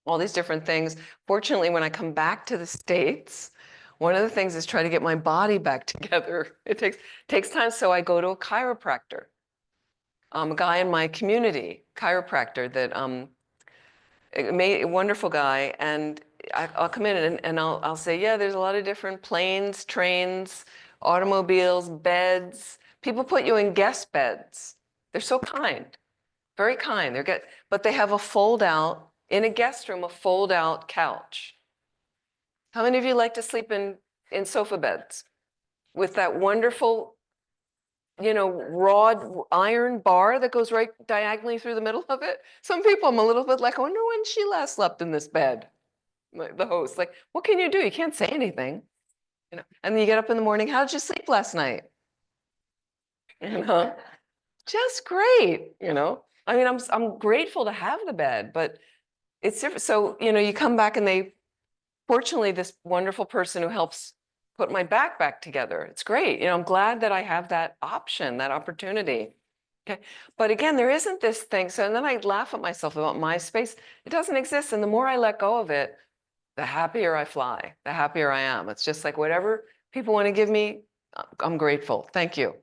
S1: all these different things. Fortunately, when I come back to the States, one of the things is try to get my body back together. It takes time, so I go to a chiropractor. A guy in my community, chiropractor, that a wonderful guy, and I'll come in and I'll say, yeah, there's a lot of different planes, trains, automobiles, beds. People put you in guest beds. They're so kind, very kind. But they have a fold out, in a guest room, a fold out couch. How many of you like to sleep in sofa beds with that wonderful, rod iron bar that goes right diagonally through the middle of it? Some people, I'm a little bit like, I wonder when she last slept in this bed. The host, like, what can you do? You can't say anything, And then you get up in the morning, how did you sleep last night? Just great, I mean, I'm grateful to have the bed, but it's different. So, you come back and they fortunately, this wonderful person who helps put my back together. It's great. I'm glad that I have that option, that opportunity. Okay. But again, there isn't this thing. So and then I laugh at myself about my space. It doesn't exist. And the more I let go of it, the happier I fly, the happier I am. It's just like whatever people want to give me, I'm grateful. Thank you.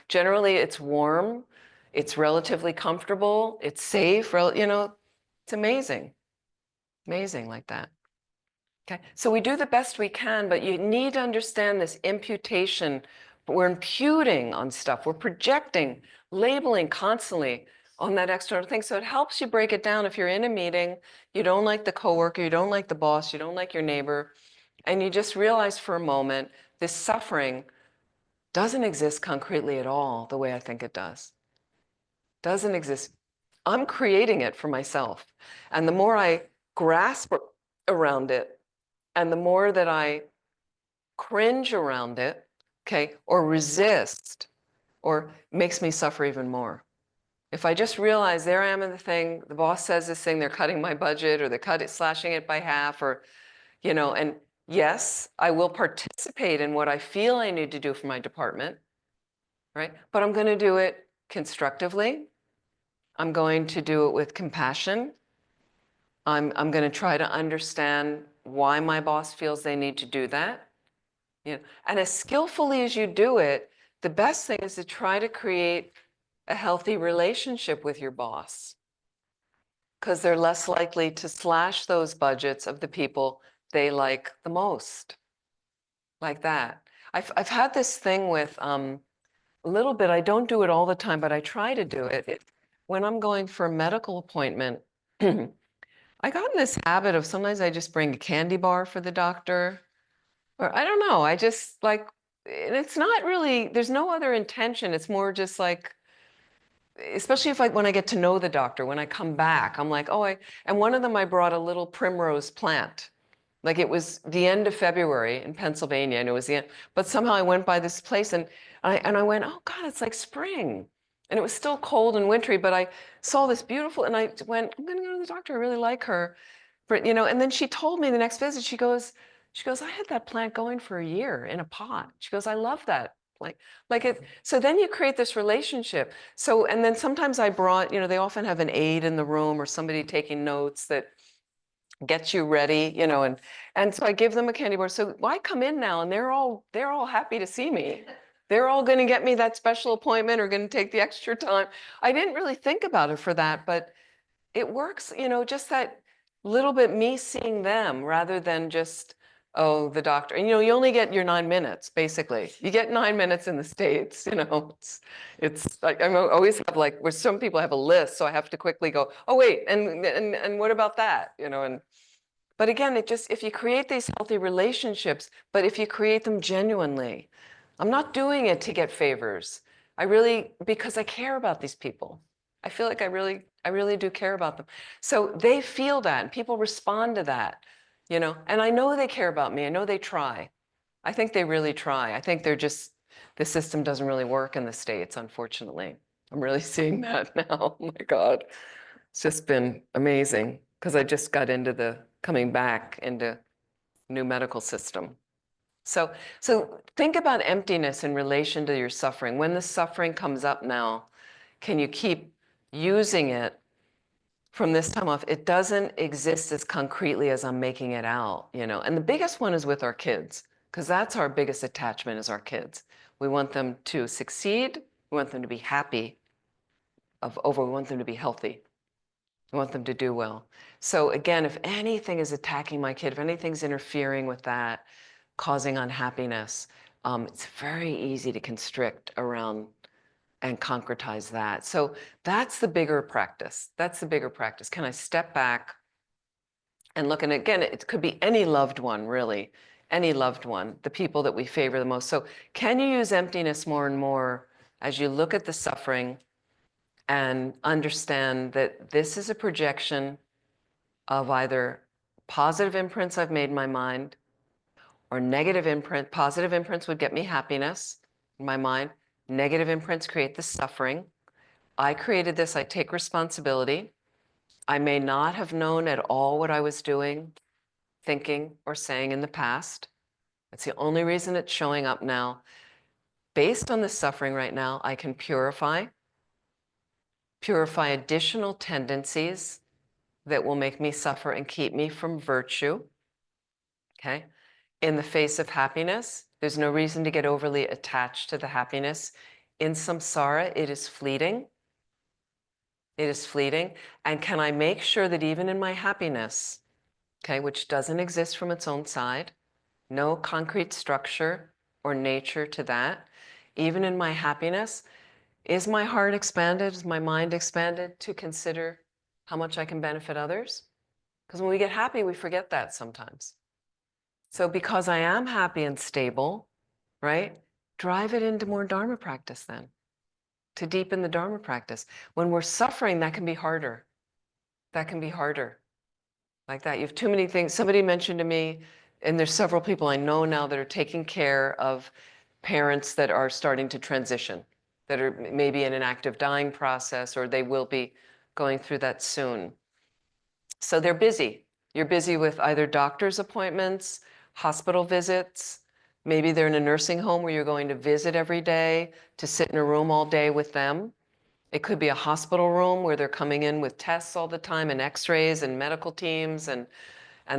S1: Generally it's warm, it's relatively comfortable, it's safe, it's amazing. Amazing like that. Okay, so we do the best we can, but you need to understand this imputation. We're imputing on stuff, we're projecting, labeling constantly on that external thing. So it helps you break it down. If you're in a meeting, you don't like the coworker, you don't like the boss, you don't like your neighbor, and you just realize for a moment this suffering doesn't exist concretely at all the way I think it does. Doesn't exist. I'm creating it for myself. And the more I grasp around it, and the more that I cringe around it, okay, or resist, or makes me suffer even more. If I just realize there I am in the thing, the boss says this thing, they're cutting my budget, or they're slashing it by half, or, and yes, I will participate in what I feel I need to do for my department, right? But I'm going to do it constructively. I'm going to do it with compassion. I'm going to try to understand why my boss feels they need to do that. And as skillfully as you do it, the best thing is to try to create a healthy relationship with your boss, because they're less likely to slash those budgets of the people they like the most, like that. I've had this thing with a little bit, I don't do it all the time, but I try to do it. When I'm going for a medical appointment, I got in this habit of sometimes I just bring a candy bar for the doctor, or I don't know, I just like, and it's not really, there's no other intention. It's more just like, especially if when I get to know the doctor, when I come back, I'm like, oh, and one of them I brought a little primrose plant. Like it was the end of February in Pennsylvania, and it was the end, but somehow I went by this place and I went, oh God, it's like spring. And it was still cold and wintry, but I saw this beautiful, and I went, I'm gonna go to the doctor, I really like her. But, and then she told me the next visit, she goes, I had that plant going for a year in a pot. She goes, I love that. Like it, so then you create this relationship. So, and then sometimes I brought, they often have an aide in the room or somebody taking notes that gets you ready, and so I give them a candy bar. So I come in now and they're all happy to see me. They're all going to get me that special appointment or going to take the extra time. I didn't really think about it for that, but it works, just that little bit me seeing them rather than just, oh, the doctor. And, you only get your 9 minutes, basically. You get 9 minutes in the States, it's like, I always have like, where some people have a list, so I have to quickly go, oh, wait, and what about that, but again, if you create these healthy relationships, but if you create them genuinely, I'm not doing it to get favors. Because I care about these people. I feel like I really do care about them. So they feel that and people respond to that, and I know they care about me. I know they try. I think they really try. I think the system doesn't really work in the States, unfortunately. I'm really seeing that now. Oh my God. It's just been amazing because I just got into coming back into new medical system. So think about emptiness in relation to your suffering. When the suffering comes up now, can you keep using it from this time off? It doesn't exist as concretely as I'm making it out, And the biggest one is with our kids, because that's our biggest attachment is our kids. We want them to succeed. We want them to be happy. We want them to be healthy. I want them to do well. So again, if anything is attacking my kid, if anything's interfering with that, causing unhappiness, it's very easy to constrict around and concretize that. So that's the bigger practice. That's the bigger practice. Can I step back and look? And again, it could be any loved one, really, any loved one, the people that we favor the most. So can you use emptiness more and more as you look at the suffering and understand that this is a projection of either positive imprints I've made in my mind or negative imprint. Positive imprints would get me happiness in my mind. Negative imprints create the suffering. I created this. I take responsibility. I may not have known at all what I was doing. thinking, or saying in the past. That's the only reason it's showing up now. Based on the suffering right now, I can purify additional tendencies that will make me suffer and keep me from virtue. Okay? In the face of happiness, there's no reason to get overly attached to the happiness. In samsara, it is fleeting. It is fleeting. And can I make sure that even in my happiness, okay, which doesn't exist from its own side, no concrete structure or nature to that, even in my happiness, is my heart expanded? Is my mind expanded to consider how much I can benefit others? Because when we get happy, we forget that sometimes. So because I am happy and stable, right? Drive it into more Dharma practice then, to deepen the Dharma practice. When we're suffering, that can be harder. That can be harder. Like that. You have too many things. Somebody mentioned to me, and there's several people I know now that are taking care of parents that are starting to transition, that are maybe in an active dying process, or they will be going through that soon. So they're busy. You're busy with either doctor's appointments, hospital visits. Maybe they're in a nursing home where you're going to visit every day, to sit in a room all day with them. It could be a hospital room where they're coming in with tests all the time and x-rays and medical teams, and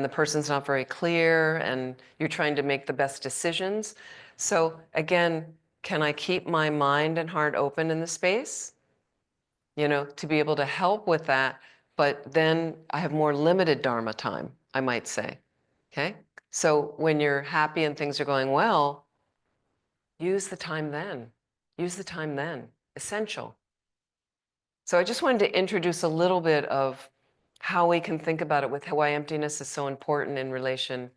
S1: the person's not very clear and you're trying to make the best decisions. So again, can I keep my mind and heart open in the space, to be able to help with that? But then I have more limited Dharma time, I might say. Okay? So when you're happy and things are going well, use the time then. Use the time then. Essential. So I just wanted to introduce a little bit of how we can think about it, with why emptiness is so important in relation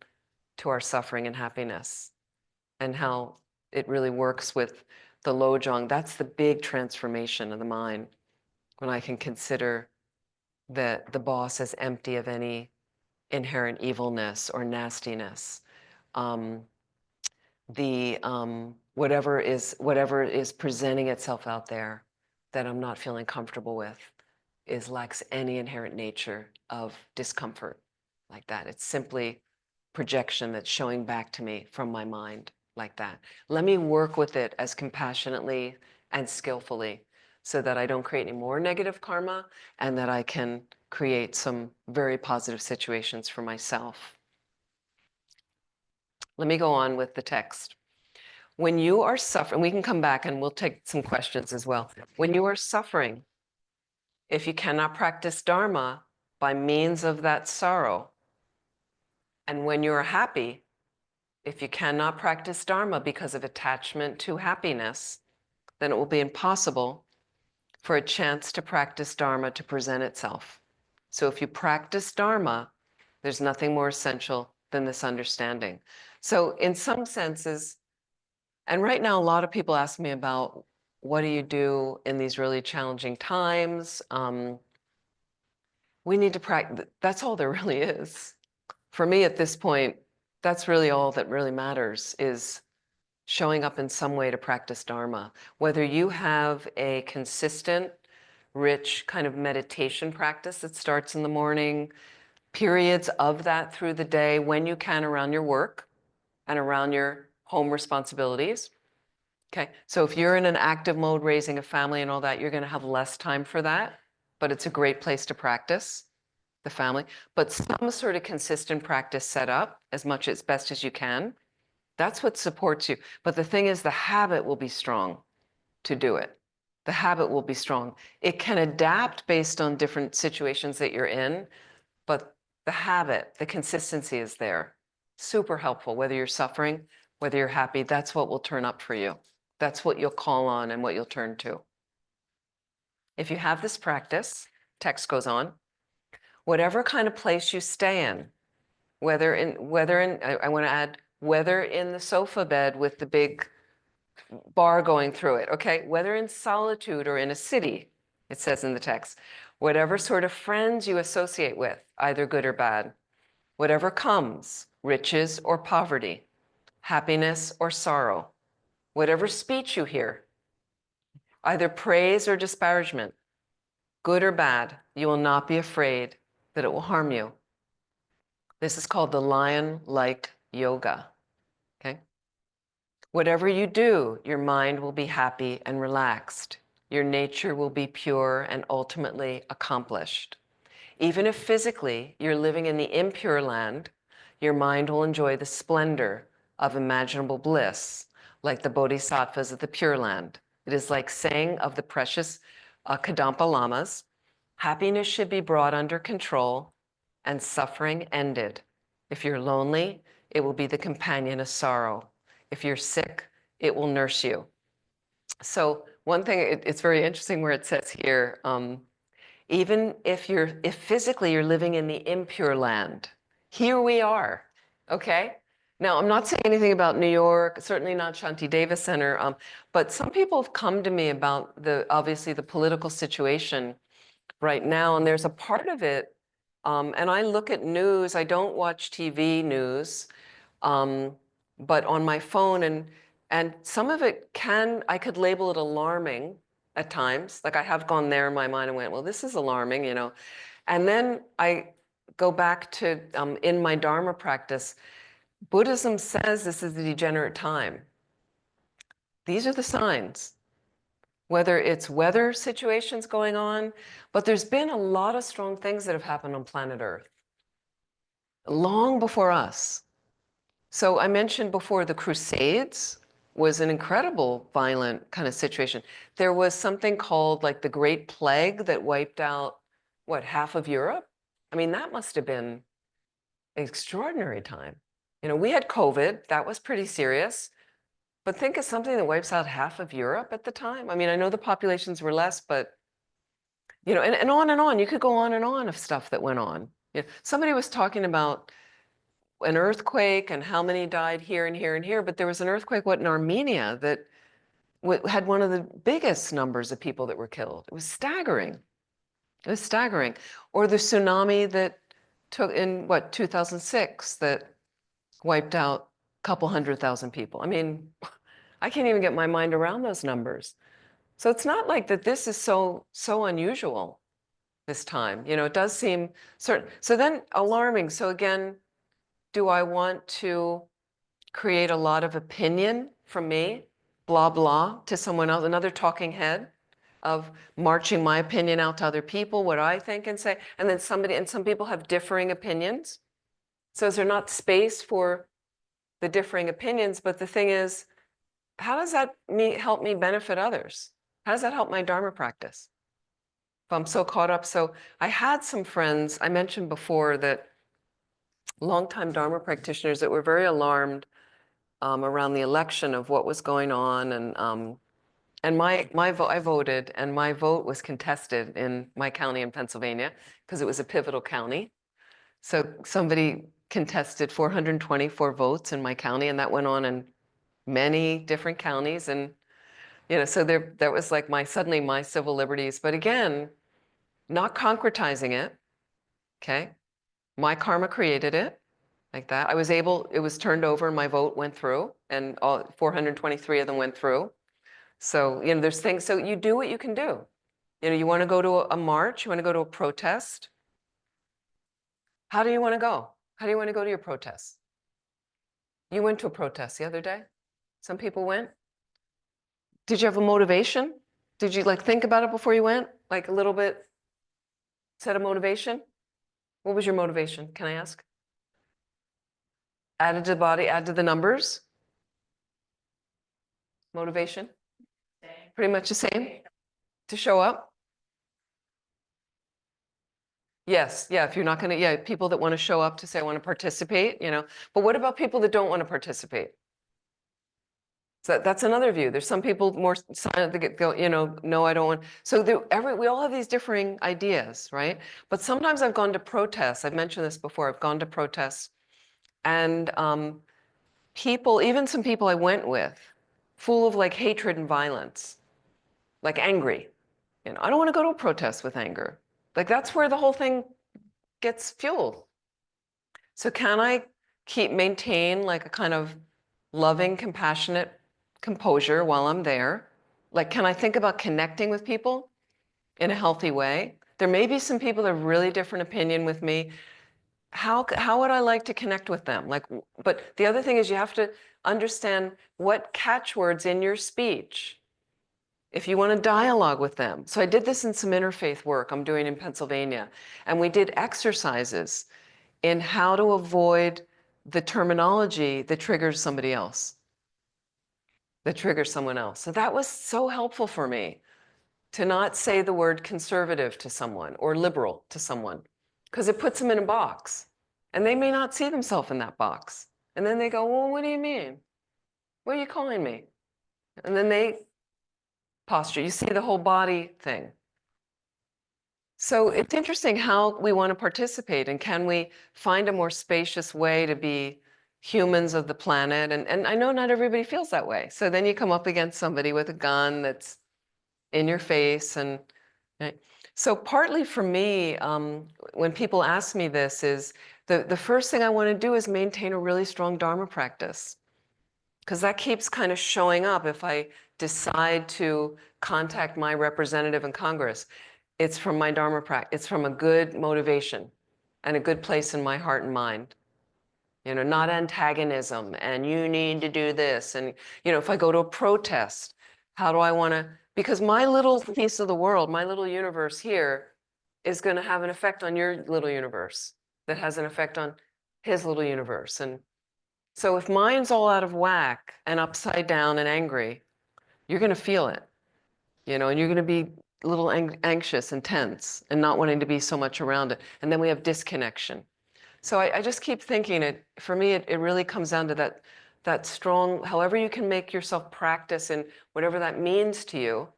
S1: to our suffering and happiness, and how it really works with the Lojong. That's the big transformation of the mind, when I can consider that the boss is empty of any inherent evilness or nastiness. Um, whatever is presenting itself out there that I'm not feeling comfortable with lacks any inherent nature of discomfort like that. It's simply projection that's showing back to me from my mind like that. Let me work with it as compassionately and skillfully, so that I don't create any more negative karma, and that I can create some very positive situations for myself. Let me go on with the text. When you are suffering, we can come back and we'll take some questions as well. When you are suffering, if you cannot practice Dharma by means of that sorrow, and when you're happy, if you cannot practice Dharma because of attachment to happiness, then it will be impossible for a chance to practice Dharma to present itself. So if you practice Dharma, there's nothing more essential than this understanding. So in some senses, and right now a lot of people ask me about, what do you do in these really challenging times? We need to practice. That's all there really is. For me at this point, that's really all that really matters, is showing up in some way to practice Dharma. Whether you have a consistent, rich kind of meditation practice that starts in the morning, periods of that through the day when you can around your work and around your home responsibilities. Okay, so if you're in an active mode, raising a family and all that, you're going to have less time for that, but it's a great place to practice the family. But some sort of consistent practice set up as much as best as you can. That's what supports you. But the thing is, the habit will be strong to do it. The habit will be strong. It can adapt based on different situations that you're in, but the habit, the consistency is there. Super helpful, whether you're suffering, whether you're happy. That's what will turn up for you. That's what you'll call on and what you'll turn to. If you have this practice, text goes on, whatever kind of place you stay in, whether in, I want to add, whether in the sofa bed with the big bar going through it, okay? Whether in solitude or in a city, it says in the text, whatever sort of friends you associate with, either good or bad, whatever comes, riches or poverty, happiness or sorrow, whatever speech you hear, either praise or disparagement, good or bad, you will not be afraid that it will harm you. This is called the lion-like yoga, okay? Whatever you do, your mind will be happy and relaxed. Your nature will be pure and ultimately accomplished. Even if physically you're living in the impure land, your mind will enjoy the splendor of imaginable bliss, like the bodhisattvas of the Pure Land. It is like saying of the precious Kadampa Lamas, happiness should be brought under control and suffering ended. If you're lonely, it will be the companion of sorrow. If you're sick, it will nurse you. So one thing, it's very interesting where it says here, even if physically you're living in the impure land, here we are, okay? Now, I'm not saying anything about New York, certainly not Shantideva Center, but some people have come to me about obviously the political situation right now, and there's a part of it, and I look at news, I don't watch TV news, but on my phone, and some of it I could label it alarming at times. Like I have gone there in my mind and went, well, this is alarming, you know. And then I go back to, in my Dharma practice, Buddhism says this is a degenerate time. These are the signs, whether it's weather situations going on, but there's been a lot of strong things that have happened on planet Earth long before us. So I mentioned before the Crusades was an incredible violent kind of situation. There was something called like the Great Plague that wiped out, what, half of Europe? I mean, that must have been an extraordinary time. You know, we had COVID, that was pretty serious. But think of something that wipes out half of Europe at the time. I mean, I know the populations were less, but, you know, and on and on. You could go on and on of stuff that went on. You know, somebody was talking about an earthquake and how many died here and here and here, but there was an earthquake, what, in Armenia that had one of the biggest numbers of people that were killed. It was staggering. It was staggering. Or the tsunami that took in, what, 2006 that wiped out a couple 100,000 people. I mean, I can't even get my mind around those numbers. So it's not like that this is so unusual this time. You know, it does seem certain. So then alarming. So again, do I want to create a lot of opinion from me, blah, blah, to someone else, another talking head of marching my opinion out to other people, what I think and say, and then some people have differing opinions. So is there not space for the differing opinions? But the thing is, how does that help me benefit others? How does that help my Dharma practice? If I'm so caught up. So I had some friends, I mentioned before that longtime Dharma practitioners that were very alarmed around the election of what was going on, and my vote, I voted, and my vote was contested in my county in Pennsylvania because it was a pivotal county. So somebody contested 424 votes in my county, and that went on in many different counties, and you know, so that was like suddenly my civil liberties. But again, not concretizing it. Okay, my karma created it. Like that. It was turned over and my vote went through and all 423 of them went through. So, you know, there's things, so you do what you can do. You know, you want to go to a march, you want to go to a protest. How do you want to go? How do you want to go to your protest? You went to a protest the other day? Some people went? Did you have a motivation? Did you like think about it before you went? Like a little bit, set a motivation? What was your motivation? Can I ask? Added to the body, add to the numbers? Motivation? Pretty much the same? To show up? Yes, yeah, if you're not gonna, yeah, people that want to show up to say, I want to participate, you know. But what about people that don't want to participate? So that's another view. There's some people more silent that go, you know, no, I don't want. So we all have these differing ideas, right? But sometimes I've gone to protests. I've mentioned this before. I've gone to protests, and people, even some people I went with, full of like hatred and violence, like angry. You know, I don't want to go to a protest with anger. Like that's where the whole thing gets fueled. So can I maintain like a kind of loving, compassionate composure while I'm there? Like, can I think about connecting with people in a healthy way? There may be some people that have really different opinion with me. how would I like to connect with them? Like, but the other thing is you have to understand what catchwords in your speech if you want to dialogue with them. So I did this in some interfaith work I'm doing in Pennsylvania, and we did exercises in how to avoid the terminology that triggers somebody else, that triggers someone else. So that was so helpful for me to not say the word conservative to someone or liberal to someone, because it puts them in a box and they may not see themselves in that box. And then they go, well, what do you mean? What are you calling me? And then they posture. You see the whole body thing. So it's interesting how we want to participate, and can we find a more spacious way to be humans of the planet? And I know not everybody feels that way. So then you come up against somebody with a gun that's in your face. And right? So partly for me, when people ask me this, is the first thing I want to do is maintain a really strong Dharma practice, because that keeps kind of showing up if I decide to contact my representative in Congress. It's from my Dharma practice. It's from a good motivation and a good place in my heart and mind. You know, not antagonism and you need to do this. And, you know, if I go to a protest, how do I want to, because my little piece of the world, my little universe here is going to have an effect on your little universe that has an effect on his little universe. And so if mine's all out of whack and upside down and angry, you're going to feel it, you know, and you're going to be a little anxious and tense and not wanting to be so much around it. And then we have disconnection. So I just keep thinking it, for me, it really comes down to that strong, however you can make yourself practice in whatever that means to you,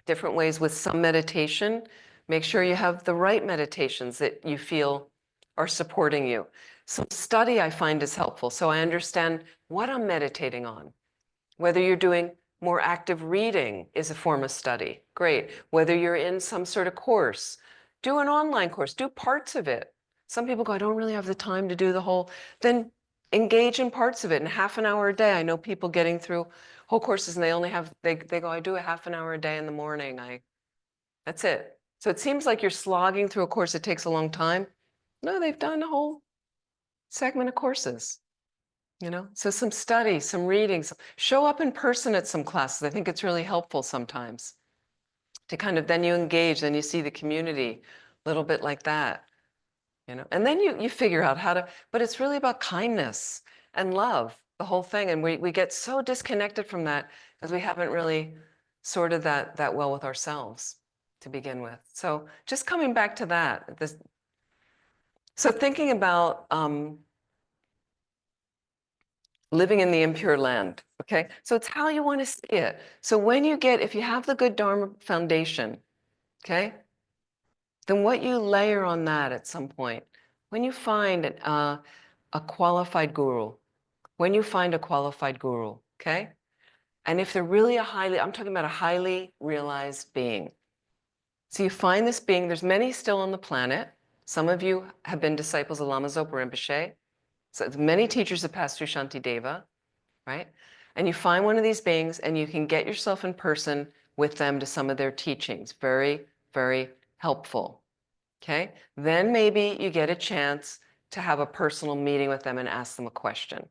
S1: different ways with some meditation. Make sure you have the right meditations that you feel are supporting you. Some study I find is helpful. So I understand what I'm meditating on. Whether you're doing more active reading is a form of study. Great. Whether you're in some sort of course, do an online course, do parts of it. Some people go, I don't really have the time to do the whole, then engage in parts of it in half an hour a day. I know people getting through whole courses and they only have, they go, I do a half an hour a day in the morning. That's it. So it seems like you're slogging through a course that takes a long time. No, they've done a whole segment of courses. You know, so some study, some reading, show up in person at some classes. I think it's really helpful sometimes to kind of, then you engage, then you see the community a little bit like that, you know, and then you figure out how to, but it's really about kindness and love, the whole thing. And we get so disconnected from that because we haven't really sorted that well with ourselves to begin with. So just coming back to that, so thinking about, living in the impure land, okay? So it's how you want to see it. So when you get, if you have the good Dharma foundation, okay, then what you layer on that at some point, when you find a qualified guru, when you find a qualified guru, okay? And if they're really I'm talking about a highly realized being. So you find this being, there's many still on the planet. Some of you have been disciples of Lama Zopa Rinpoche. So many teachers have passed through Shantideva. Right? And you find one of these beings and you can get yourself in person with them to some of their teachings. Very, very helpful. Okay? Then maybe you get a chance to have a personal meeting with them and ask them a question.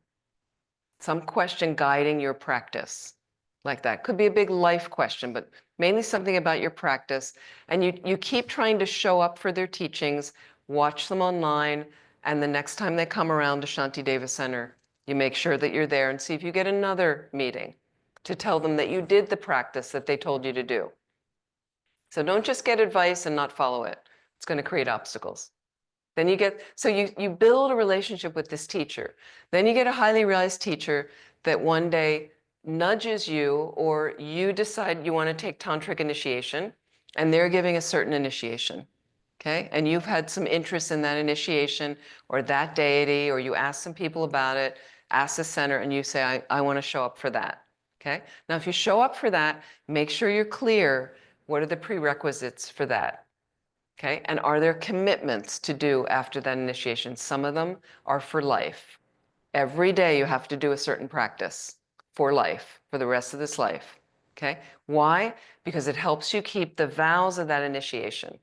S1: Some question guiding your practice. Like that. Could be a big life question, but mainly something about your practice. And you keep trying to show up for their teachings, watch them online, and the next time they come around to Shantideva Center, you make sure that you're there and see if you get another meeting to tell them that you did the practice that they told you to do. So don't just get advice and not follow it. It's going to create obstacles. Then you get, so you build a relationship with this teacher. Then you get a highly realized teacher that one day nudges you, or you decide you want to take tantric initiation and they're giving a certain initiation. Okay, and you've had some interest in that initiation or that deity, or you ask some people about it, ask the center, and you say, I want to show up for that. Okay, now if you show up for that, make sure you're clear. What are the prerequisites for that? Okay, and are there commitments to do after that initiation? Some of them are for life. Every day you have to do a certain practice for life, for the rest of this life. Okay, why? Because it helps you keep the vows of that initiation.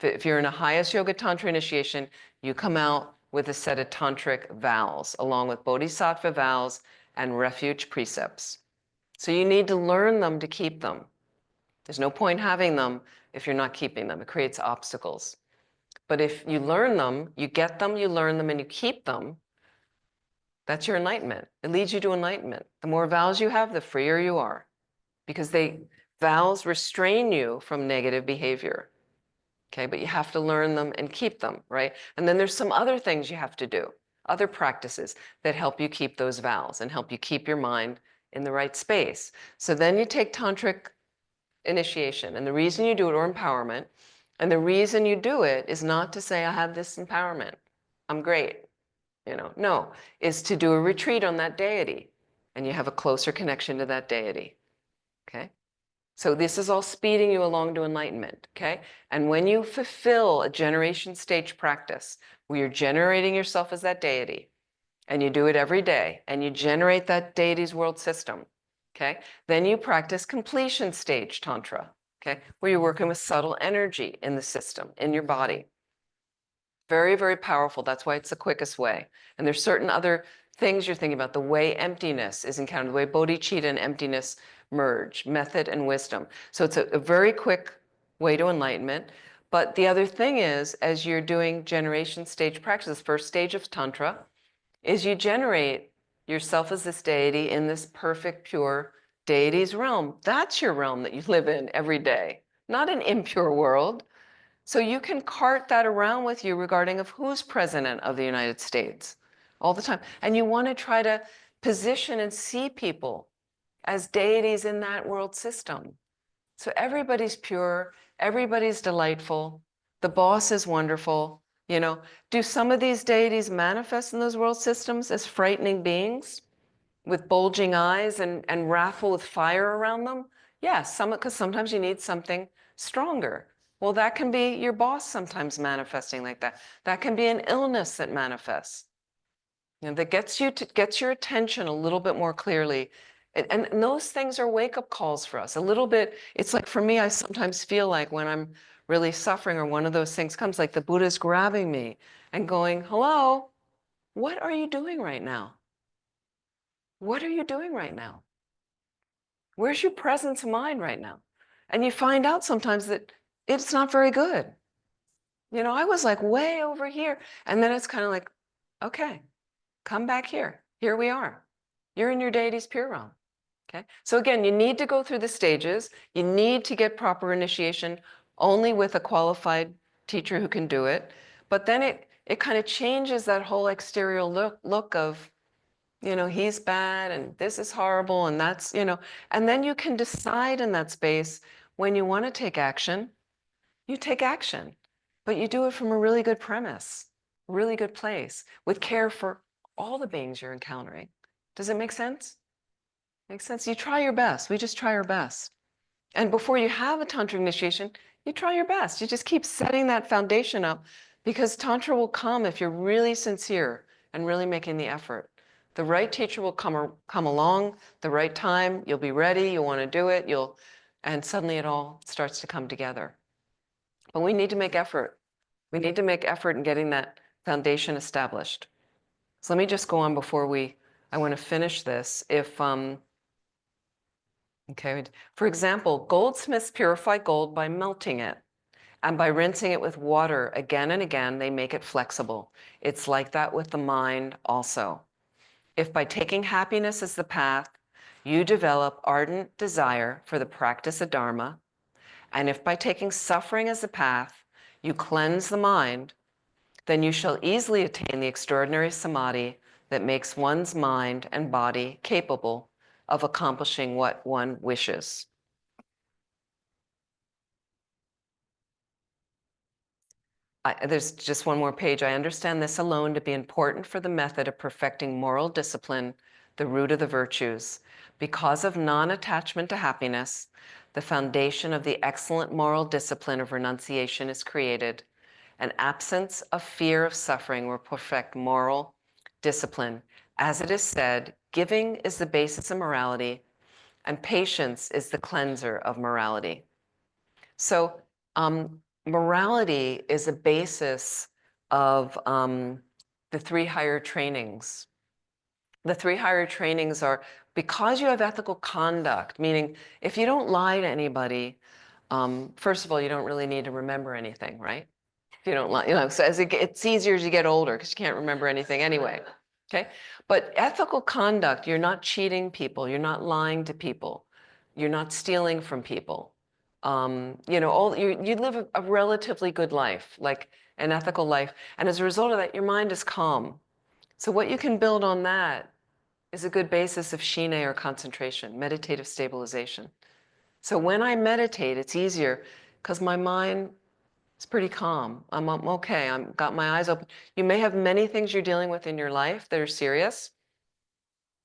S1: If you're in a highest yoga tantra initiation, you come out with a set of tantric vows, along with bodhisattva vows and refuge precepts. So you need to learn them to keep them. There's no point having them if you're not keeping them. It creates obstacles. But if you learn them, you get them, you learn them, and you keep them, that's your enlightenment. It leads you to enlightenment. The more vows you have, the freer you are, because vows restrain you from negative behavior. Okay, but you have to learn them and keep them, right? And then there's some other things you have to do, other practices that help you keep those vows and help you keep your mind in the right space. So then you take tantric initiation, and the reason you do it, or empowerment, and the reason you do it is not to say, I have this empowerment, I'm great, no, is to do a retreat on that deity, and you have a closer connection to that deity, okay? So this is all speeding you along to enlightenment, okay? And when you fulfill a generation stage practice, where you're generating yourself as that deity, and you do it every day, and you generate that deity's world system, okay? Then you practice completion stage tantra, okay? Where you're working with subtle energy in the system, in your body. Very, very powerful. That's why it's the quickest way. And there's certain other things you're thinking about, the way emptiness is encountered, the way bodhicitta and emptiness merge, method and wisdom. So it's a very quick way to enlightenment. But the other thing is, as you're doing generation stage practice, first stage of Tantra, is you generate yourself as this deity in this perfect, pure deity's realm. That's your realm that you live in every day, not an impure world. So you can cart that around with you regarding of who's president of the United States all the time. And you want to try to position and see people as deities in that world system. So everybody's pure, everybody's delightful, the boss is wonderful. Do some of these deities manifest in those world systems as frightening beings with bulging eyes and wrathful with fire around them? Yes, because sometimes you need something stronger. Well, that can be your boss sometimes manifesting like that. That can be an illness that manifests, that gets your attention a little bit more clearly. And those things are wake-up calls for us. A little bit, it's like for me, I sometimes feel like when I'm really suffering or one of those things comes, like the Buddha's grabbing me and going, hello, what are you doing right now? What are you doing right now? Where's your presence of mind right now? And you find out sometimes that it's not very good. I was like way over here. And then it's kind of like, okay, come back here. Here we are. You're in your deity's pure realm. Okay. So again, you need to go through the stages. You need to get proper initiation only with a qualified teacher who can do it. But then it kind of changes that whole exterior look of, he's bad and this is horrible and that's, and then you can decide in that space when you want to take action, you take action, but you do it from a really good premise, really good place with care for all the beings you're encountering. Does it make sense? Makes sense? You try your best. We just try our best. And before you have a Tantra initiation, you try your best. You just keep setting that foundation up because Tantra will come if you're really sincere and really making the effort. The right teacher will come along, the right time, you'll be ready, you'll want to do it, and suddenly it all starts to come together. But we need to make effort. We need to make effort in getting that foundation established. So let me just go on before I want to finish this. Okay, for example, goldsmiths purify gold by melting it, and by rinsing it with water again and again, they make it flexible. It's like that with the mind also. If by taking happiness as the path, you develop ardent desire for the practice of Dharma, and if by taking suffering as the path, you cleanse the mind, then you shall easily attain the extraordinary samadhi that makes one's mind and body capable of accomplishing what one wishes. There's just one more page. I understand this alone to be important for the method of perfecting moral discipline, the root of the virtues. Because of non-attachment to happiness, the foundation of the excellent moral discipline of renunciation is created. An absence of fear of suffering will perfect moral discipline. As it is said, giving is the basis of morality, and patience is the cleanser of morality. So morality is a basis of the 3 higher trainings. The 3 higher trainings are because you have ethical conduct, meaning if you don't lie to anybody, first of all, you don't really need to remember anything, right? If you don't lie, so it's easier as you get older because you can't remember anything anyway. Okay. But ethical conduct, you're not cheating people, you're not lying to people, you're not stealing from people. You live a relatively good life, like an ethical life. And as a result of that, your mind is calm. So what you can build on that is a good basis of shine or concentration, meditative stabilization. So when I meditate, it's easier because my mind is pretty calm. I'm okay. I've got my eyes open. You may have many things you're dealing with in your life that are serious,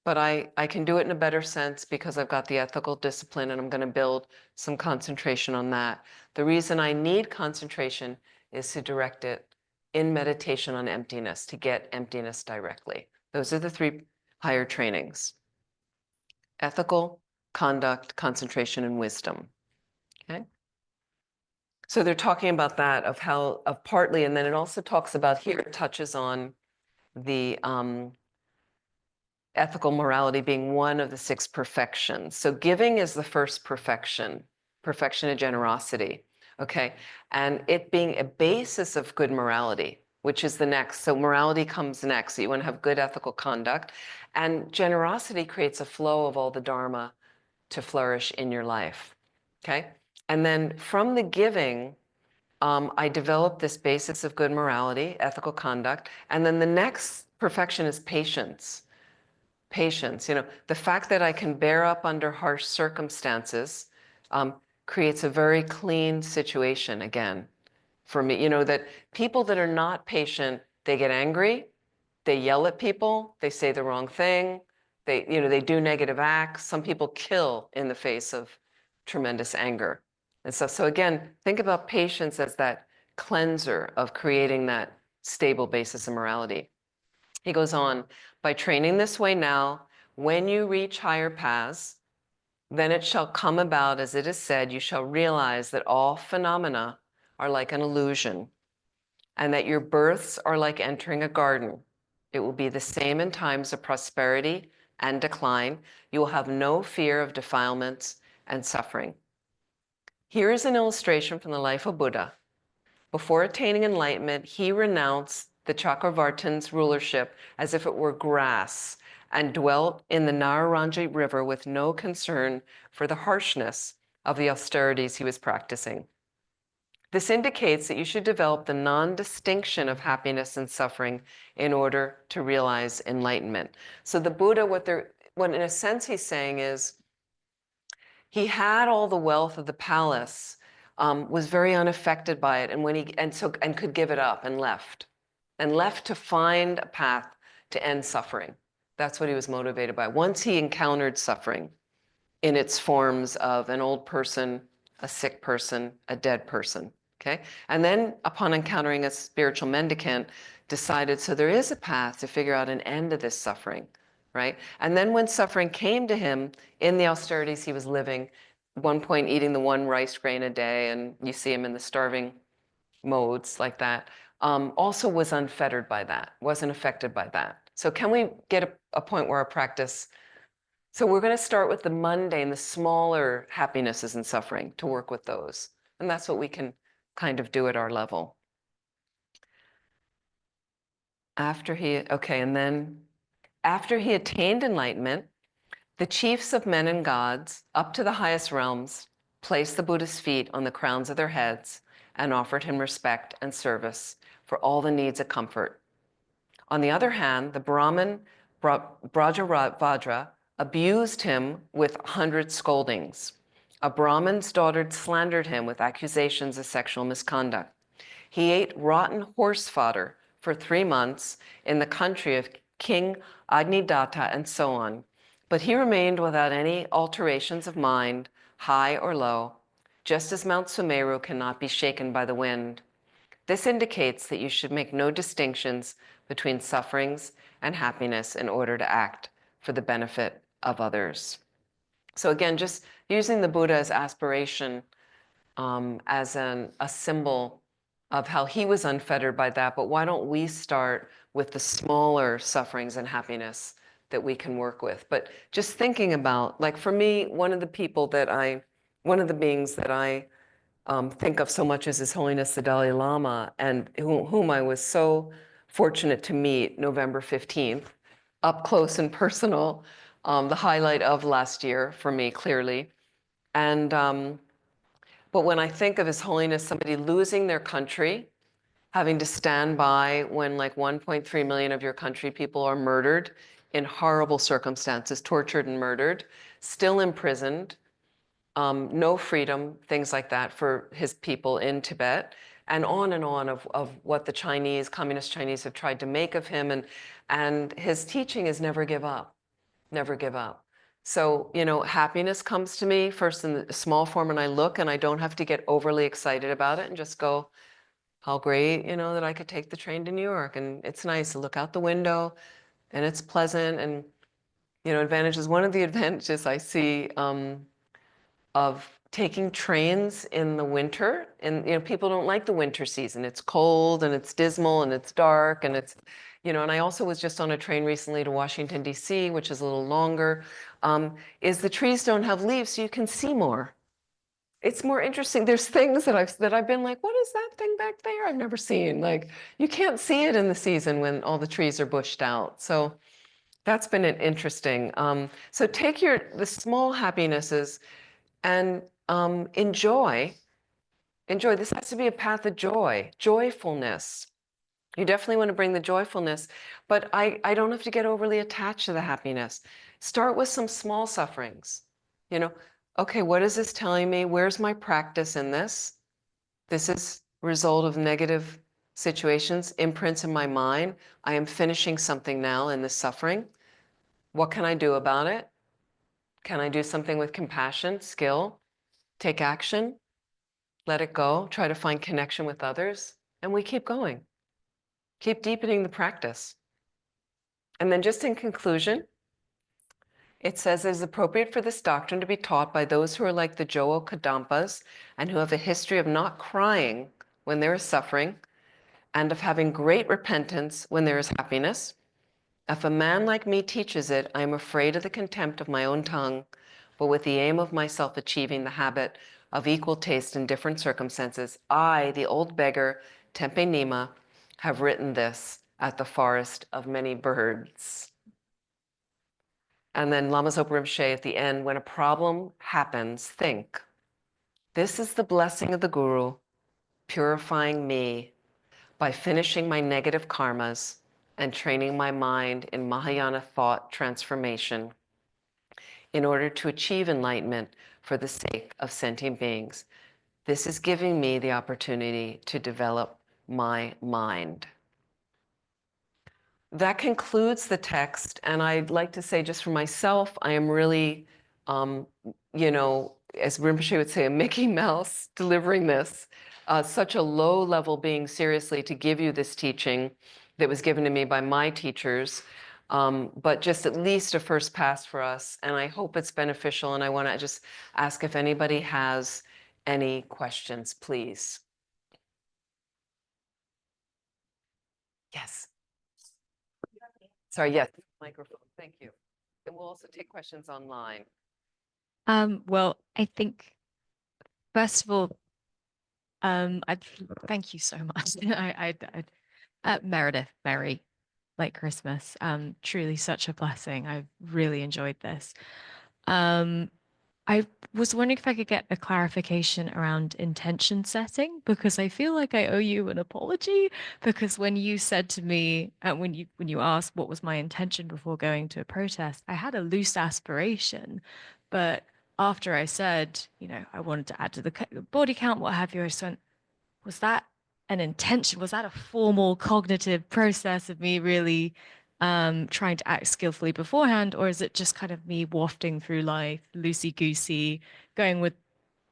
S1: but I can do it in a better sense because I've got the ethical discipline and I'm going to build some concentration on that. The reason I need concentration is to direct it in meditation on emptiness, to get emptiness directly. Those are the 3 higher trainings: ethical, conduct, concentration, and wisdom. Okay. So they're talking about that of partly, and then it also talks about here, it touches on the ethical morality being one of the 6 perfections. So giving is the first perfection, perfection of generosity. Okay. And it being a basis of good morality, which is the next. So morality comes next. So you want to have good ethical conduct. And generosity creates a flow of all the Dharma to flourish in your life. Okay. And then from the giving, I developed this basis of good morality, ethical conduct. And then the next perfection is patience. Patience, the fact that I can bear up under harsh circumstances creates a very clean situation again for me. That people that are not patient, they get angry, they yell at people, they say the wrong thing, they do negative acts. Some people kill in the face of tremendous anger and stuff. So again, think about patience as that cleanser of creating that stable basis of morality. He goes on, by training this way now, when you reach higher paths, then it shall come about, as it is said, you shall realize that all phenomena are like an illusion, and that your births are like entering a garden. It will be the same in times of prosperity and decline. You will have no fear of defilements and suffering. Here is an illustration from the life of Buddha. Before attaining enlightenment, he renounced the Chakravartin's rulership as if it were grass and dwelt in the Nararanja River with no concern for the harshness of the austerities he was practicing. This indicates that you should develop the non-distinction of happiness and suffering in order to realize enlightenment. So the Buddha, what in a sense he's saying is, he had all the wealth of the palace, was very unaffected by it, and could give it up and left to find a path to end suffering. That's what he was motivated by. Once he encountered suffering in its forms of an old person, a sick person, a dead person. Okay, and then upon encountering a spiritual mendicant, decided so there is a path to figure out an end to this suffering. Right? And then when suffering came to him in the austerities he was living, at one point eating the 1 rice grain a day, and you see him in the starving modes like that, also was unfettered by that, wasn't affected by that. So can we get a point where our practice, so we're going to start with the mundane, the smaller happinesses and suffering, to work with those. And that's what we can kind of do at our level. And then after he attained enlightenment, the chiefs of men and gods, up to the highest realms, placed the Buddha's feet on the crowns of their heads and offered him respect and service for all the needs of comfort. On the other hand, the Brahmin Brajavajra abused him with 100 scoldings. A Brahmin's daughter slandered him with accusations of sexual misconduct. He ate rotten horse fodder for 3 months in the country of King Agnidatta and so on. But he remained without any alterations of mind, high or low, just as Mount Sumeru cannot be shaken by the wind. This indicates that you should make no distinctions between sufferings and happiness in order to act for the benefit of others. So again, just using the Buddha as aspiration, as a symbol of how he was unfettered by that. But why don't we start with the smaller sufferings and happiness that we can work with? But just thinking about, like for me, one of the beings that I think of so much as His Holiness the Dalai Lama, and whom I was so fortunate to meet November 15th, up close and personal, the highlight of last year for me, clearly. And but when I think of His Holiness, somebody losing their country, having to stand by when like 1.3 million of your country people are murdered in horrible circumstances, tortured and murdered, still imprisoned, no freedom, things like that for his people in Tibet, and on of what the Chinese, communist Chinese, have tried to make of him. And his teaching is never give up, never give up. So, you know, happiness comes to me first in the small form, and I look and I don't have to get overly excited about it and just go, how great, you know, that I could take the train to New York. And it's nice to look out the window and it's pleasant. And, you know, advantages, one of the advantages I see of taking trains in the winter, and you know, people don't like the winter season. It's cold and it's dismal and it's dark and it's, you know, and I also was just on a train recently to Washington, D.C., which is a little longer, is the trees don't have leaves, so you can see more. It's more interesting. There's things that I've been like, what is that thing back there? I've never seen. Like, you can't see it in the season when all the trees are bushed out. So that's been an interesting. So take the small happinesses and enjoy. Enjoy. This has to be a path of joy, joyfulness. You definitely want to bring the joyfulness, but I don't have to get overly attached to the happiness. Start with some small sufferings. You know, okay, what is this telling me? Where's my practice in this? This is a result of negative situations, imprints in my mind. I am finishing something now in this suffering. What can I do about it? Can I do something with compassion, skill, take action, let it go, try to find connection with others, and we keep going. Keep deepening the practice. And then just in conclusion, it says it is appropriate for this doctrine to be taught by those who are like the Jowo Kadampas and who have a history of not crying when there is suffering and of having great repentance when there is happiness. If a man like me teaches it, I am afraid of the contempt of my own tongue, but with the aim of myself achieving the habit of equal taste in different circumstances, I, the old beggar, Tenpe Nyima, have written this at the forest of many birds. And then Lama Zopa Rinpoche at the end, when a problem happens, think, this is the blessing of the Guru, purifying me by finishing my negative karmas and training my mind in Mahayana thought transformation in order to achieve enlightenment for the sake of sentient beings. This is giving me the opportunity to develop my mind. That concludes the text, and I'd like to say just for myself, I am really, you know, as Rinpoche would say, a Mickey Mouse delivering this, such a low-level being seriously to give you this teaching that was given to me by my teachers, but just at least a first pass for us, and I hope it's beneficial, and I want to just ask if anybody has any questions, please. Yes. Sorry, yes, microphone. Thank you. And we'll also take questions online.
S2: Well, I think first of all, thank you so much. Meredith, Merry, like Christmas. Truly such a blessing. I've really enjoyed this. I was wondering if I could get a clarification around intention setting because I feel like I owe you an apology because when you said to me when you asked what was my intention before going to a protest, I had a loose aspiration, but after I said, you know, I wanted to add to the body count, what have you, I just went, was that an intention? Was that a formal cognitive process of me really trying to act skillfully beforehand, or is it just kind of me wafting through life, loosey-goosey, going with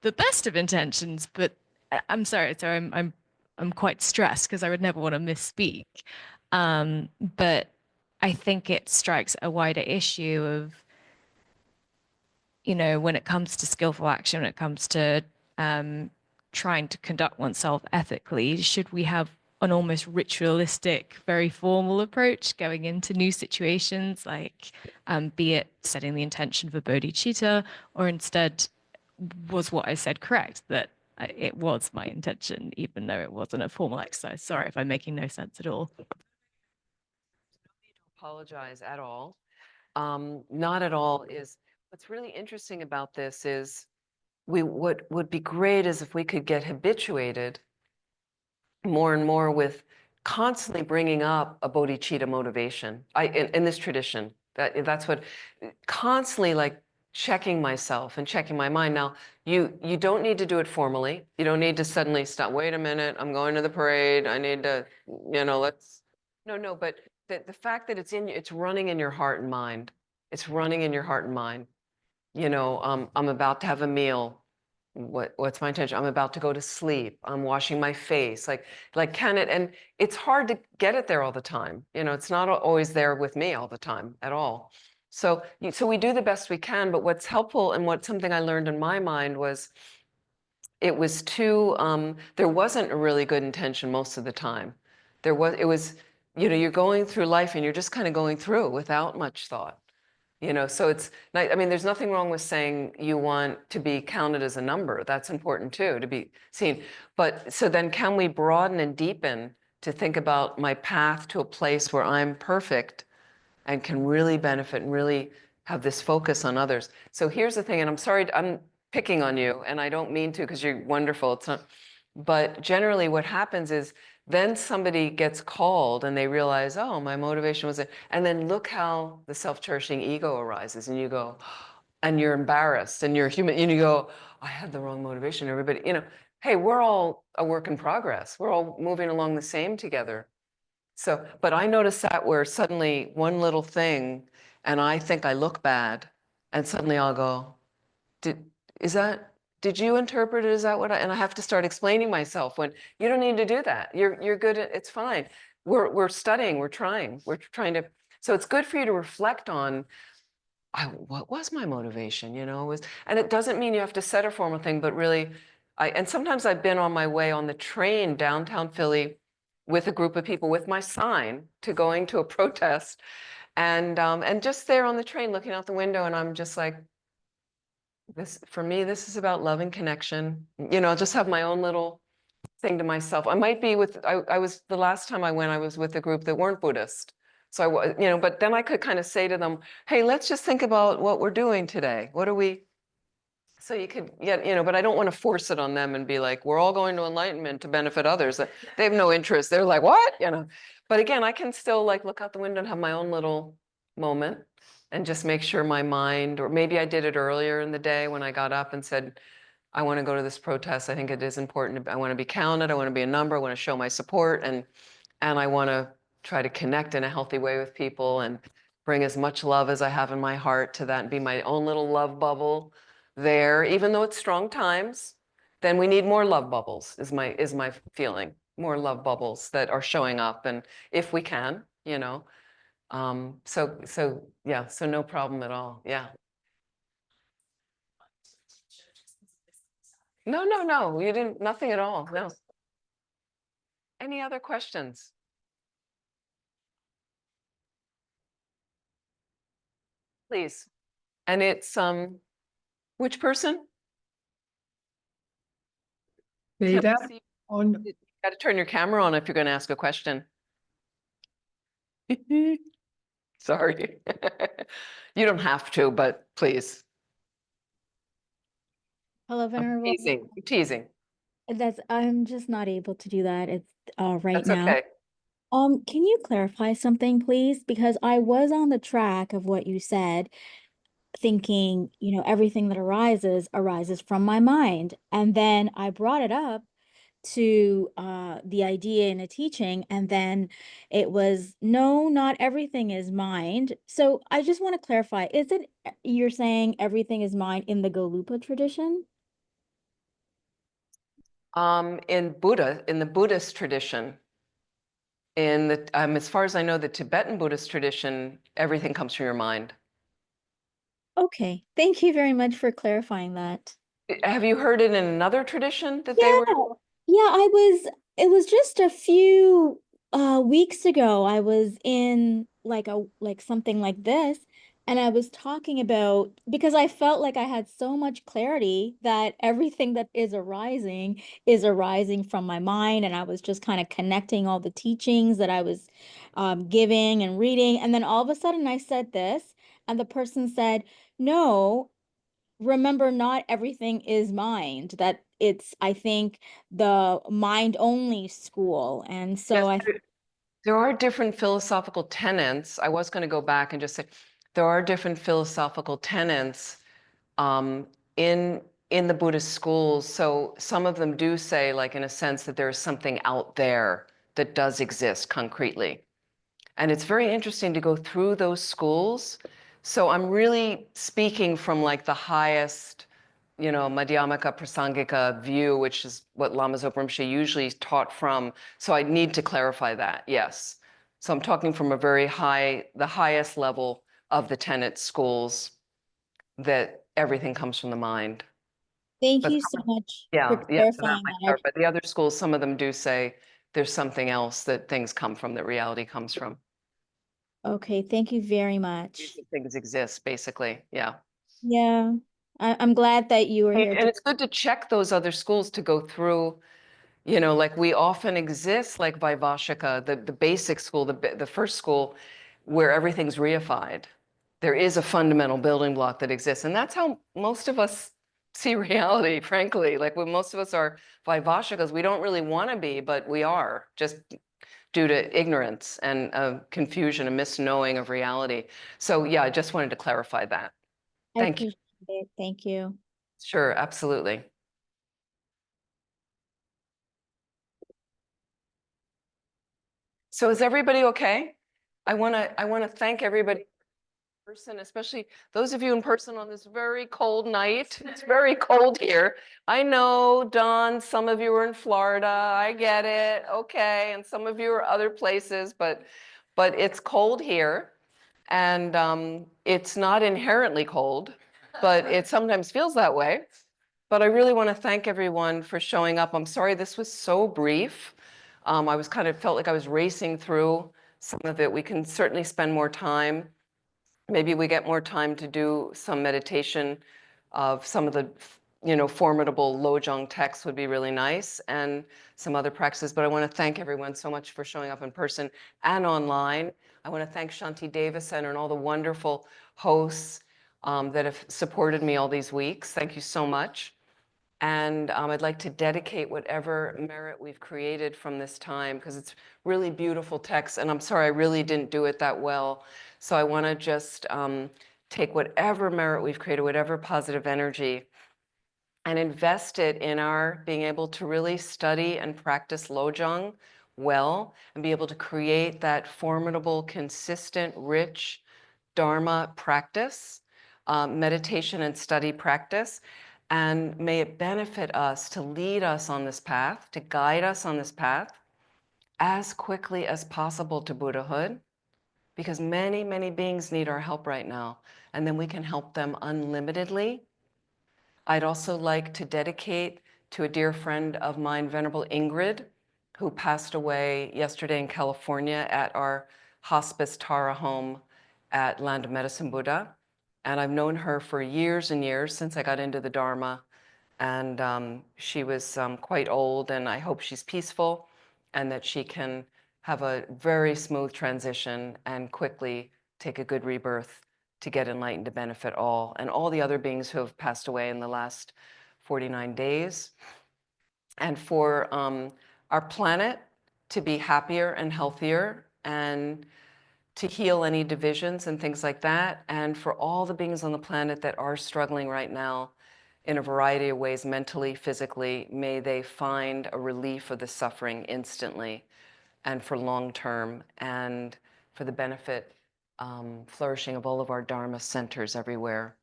S2: the best of intentions? But I'm sorry, so I'm quite stressed because I would never want to misspeak. But I think it strikes a wider issue of, you know, when it comes to skillful action, when it comes to trying to conduct oneself ethically, should we have an almost ritualistic, very formal approach going into new situations, like be it setting the intention for bodhicitta, or instead was what I said correct, that it was my intention, even though it wasn't a formal exercise? Sorry if I'm making no sense at all.
S1: Apologize at all. Not at all. Is what's really interesting about this is what would be great is if we could get habituated more and more with constantly bringing up a bodhicitta motivation. In this tradition, that's what constantly like checking myself and checking my mind. Now, you don't need to do it formally. You don't need to suddenly stop. Wait a minute, I'm going to the parade. I need to, let's. No. But the fact that it's running in your heart and mind. It's running in your heart and mind. I'm about to have a meal. What's my intention? I'm about to go to sleep. I'm washing my face. Like can it? And it's hard to get it there all the time. It's not always there with me all the time at all. So we do the best we can. But what's helpful and something I learned in my mind was it was too. There wasn't a really good intention most of the time. It was. You're going through life and you're just kind of going through without much thought. So it's not, I mean, there's nothing wrong with saying you want to be counted as a number. That's important too, to be seen. But so then can we broaden and deepen to think about my path to a place where I'm perfect and can really benefit and really have this focus on others? So here's the thing, and I'm sorry, I'm picking on you, and I don't mean to because you're wonderful. It's not, but generally what happens is then somebody gets called and they realize, oh, my motivation was it. And then look how the self-cherishing ego arises and you go, and you're embarrassed and you're human and you go, I had the wrong motivation. Everybody, hey, we're all a work in progress. We're all moving along the same together. So, but I noticed that where suddenly one little thing and I think I look bad and suddenly I'll go, is that, did you interpret it? Is that and I have to start explaining myself when you don't need to do that. You're good at, it's fine. We're studying, we're trying to, so it's good for you to reflect on, what was my motivation, and it doesn't mean you have to set a formal thing, but really, and sometimes I've been on my way on the train downtown Philly with a group of people with my sign to going to a protest and just there on the train looking out the window and I'm just like, for me, this is about love and connection. I'll just have my own little thing to myself. I might be I was, the last time I went, I was with a group that weren't Buddhist. So I was, but then I could kind of say to them, hey, let's just think about what we're doing today. What are we, so you could get, but I don't want to force it on them and be like, we're all going to enlightenment to benefit others. They have no interest. They're like, what? But again, I can still like look out the window and have my own little moment and just make sure my mind, or maybe I did it earlier in the day when I got up and said, I want to go to this protest. I think it is important. I want to be counted. I want to be a number. I want to show my support. And I want to try to connect in a healthy way with people and bring as much love as I have in my heart to that and be my own little love bubble there, even though it's strong times. Then we need more love bubbles is my feeling, more love bubbles that are showing up. And if we can, so yeah, so no problem at all. Yeah. No, you didn't, nothing at all. No. Any other questions? Please. And it's, which person?
S3: Veda
S1: See,
S3: on.
S1: you got to turn your camera on if you're going to ask a question. Sorry. You don't have to, but please.
S4: Hello,
S1: I'm
S4: Venerable.
S1: teasing. I'm teasing.
S4: I'm just not able to do that. It's right
S1: That's
S4: now.
S1: okay.
S4: Can you clarify something, please? Because I was on the track of what you said, thinking, everything that arises from my mind. And then I brought it up to the idea in a teaching, and then it was, no, not everything is mind. So I just want to clarify, you're saying everything is mind in the Galupa tradition?
S1: In the Buddhist tradition, as far as I know, the Tibetan Buddhist tradition, everything comes from your mind.
S4: Okay, thank you very much for clarifying that.
S1: Have you heard it in another tradition that they
S4: Yeah,
S1: were?
S4: yeah, it was just a few weeks ago. I was in like something like this, and I was talking about, because I felt like I had so much clarity that everything that is arising from my mind, and I was just kind of connecting all the teachings that I was giving and reading, and then all of a sudden I said this, and the person said, "No, remember, not everything is mind, that it's, I think, the mind only school." And
S1: Yes,
S4: so I
S1: there are different philosophical tenets. I was going to go back and just say there are different philosophical tenets um, in in the Buddhist schools. So some of them do say, like in a sense, that there is something out there that does exist concretely. And it's very interesting to go through those schools. So I'm really speaking from like the highest, Madhyamaka Prasangika view, which is what Lama Zopa Rinpoche usually taught from. So I need to clarify that, yes. So I'm talking from a very high, the highest level of the tenet schools, that everything comes from the mind.
S4: thank
S1: But
S4: you so much for
S1: yeah, so that
S4: clarifying
S1: might
S4: that.
S1: clarify. The other schools, some of them do say there's something else that things come from, that reality comes from.
S4: Okay, thank you very much.
S1: Things exist, basically. Yeah.
S4: Yeah, I'm glad that you were here
S1: And
S4: to.
S1: it's good to check those other schools to go through, like we often exist like Vaibhashika, the basic school, the first school where everything's reified. There is a fundamental building block that exists. And that's how most of us see reality, frankly. Like when most of us are Vaibhashikas, we don't really want to be, but we are, just due to ignorance and confusion, a misknowing of reality. So yeah, I just wanted to clarify that.
S4: I
S1: Thank you.
S4: appreciate it. Thank you.
S1: Sure, absolutely. So is everybody okay? I want to thank everybody in person, especially those of you in person on this very cold night. It's very cold here. I know, Don, some of you are in Florida. I get it. Okay, and some of you are other places, but it's cold here, and it's not inherently cold, but it sometimes feels that way. But I really want to thank everyone for showing up. I'm sorry this was so brief. I was kind of felt like I was racing through some of it. We can certainly spend more time. Maybe we get more time to do some meditation of some of the, formidable Lojong texts would be really nice, and some other practices. But I want to thank everyone so much for showing up in person and online. I want to thank Shanti Deva Center and all the wonderful hosts that have supported me all these weeks. Thank you so much. And I'd like to dedicate whatever merit we've created from this time, because it's really beautiful text. And I'm sorry, I really didn't do it that well. So I want to just take whatever merit we've created, whatever positive energy, and invest it in our being able to really study and practice Lojong well, and be able to create that formidable, consistent, rich Dharma practice, meditation and study practice. And may it benefit us to lead us on this path, to guide us on this path as quickly as possible to Buddhahood, because many, many beings need our help right now. And then we can help them unlimitedly. I'd also like to dedicate to a dear friend of mine, Venerable Ingrid, who passed away yesterday in California at our hospice Tara home at Land of Medicine Buddha. And I've known her for years and years, since I got into the Dharma. And she was quite old, and I hope she's peaceful and that she can have a very smooth transition and quickly take a good rebirth to get enlightened to benefit all, and all the other beings who have passed away in the last 49 days. And for our planet to be happier and healthier, and to heal any divisions and things like that. And for all the beings on the planet that are struggling right now in a variety of ways, mentally, physically, may they find a relief of the suffering instantly and for long term, and for the benefit, flourishing of all of our Dharma centers everywhere,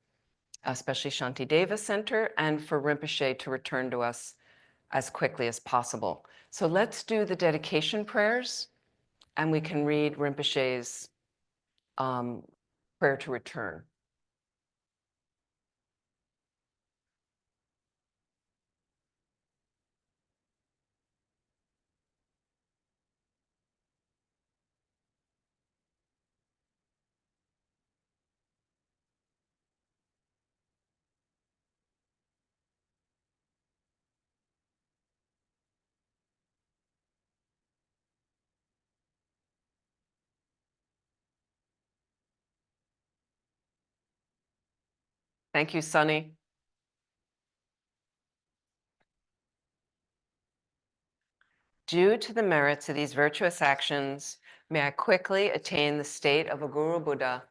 S1: especially Shanti Deva Center, and for Rinpoche to return to us as quickly as possible. So let's do the dedication prayers, and we can read Rinpoche's prayer to return. Thank you, Sunny. Due to the merits of these virtuous actions, may I quickly attain the state of a Guru Buddha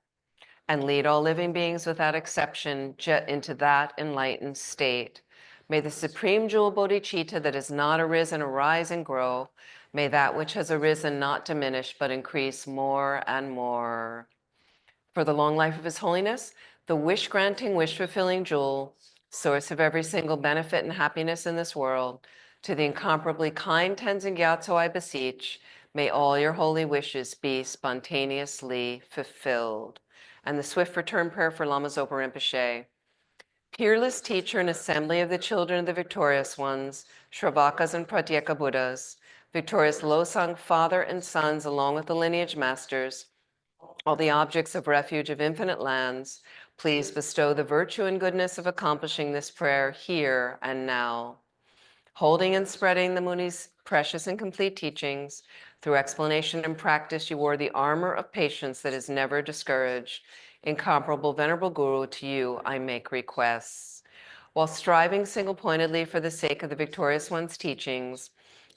S1: and lead all living beings without exception into that enlightened state. May the supreme jewel bodhicitta that has not arisen arise and grow. May that which has arisen not diminish but increase more and more. For the long life of His Holiness, the wish-granting, wish-fulfilling jewel, source of every single benefit and happiness in this world, to the incomparably kind Tenzin Gyatso I beseech, may all your holy wishes be spontaneously fulfilled. And the swift return prayer for Lama Zopa Rinpoche. Peerless teacher and assembly of the children of the victorious ones, Shravakas and Pratyeka Buddhas, victorious Losang father and sons along with the lineage masters, all the objects of refuge of infinite lands, please bestow the virtue and goodness of accomplishing this prayer here and now. Holding and spreading the Muni's precious and complete teachings, through explanation and practice, you wore the armor of patience that is never discouraged. Incomparable Venerable Guru, to you I make requests. While striving single-pointedly for the sake of the victorious one's teachings,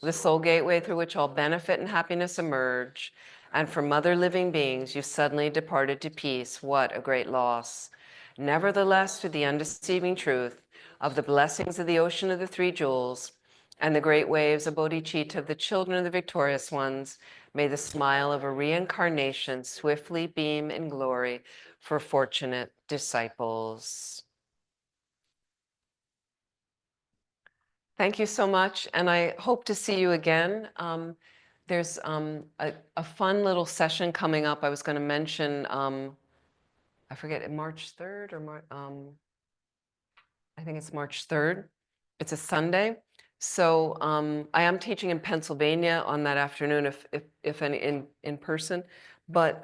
S1: the sole gateway through which all benefit and happiness emerge, and from other living beings you suddenly departed to peace. What a great loss. Nevertheless, through the undeceiving truth of the blessings of the ocean of the three jewels and the great waves of bodhicitta of the children of the victorious ones, may the smile of a reincarnation swiftly beam in glory for fortunate disciples. Thank you so much, and I hope to see you again. There's a fun little session coming up. I was going to mention, I forget, March 3rd or I think it's March 3rd. It's a Sunday. So I am teaching in Pennsylvania on that afternoon, if any, in person. But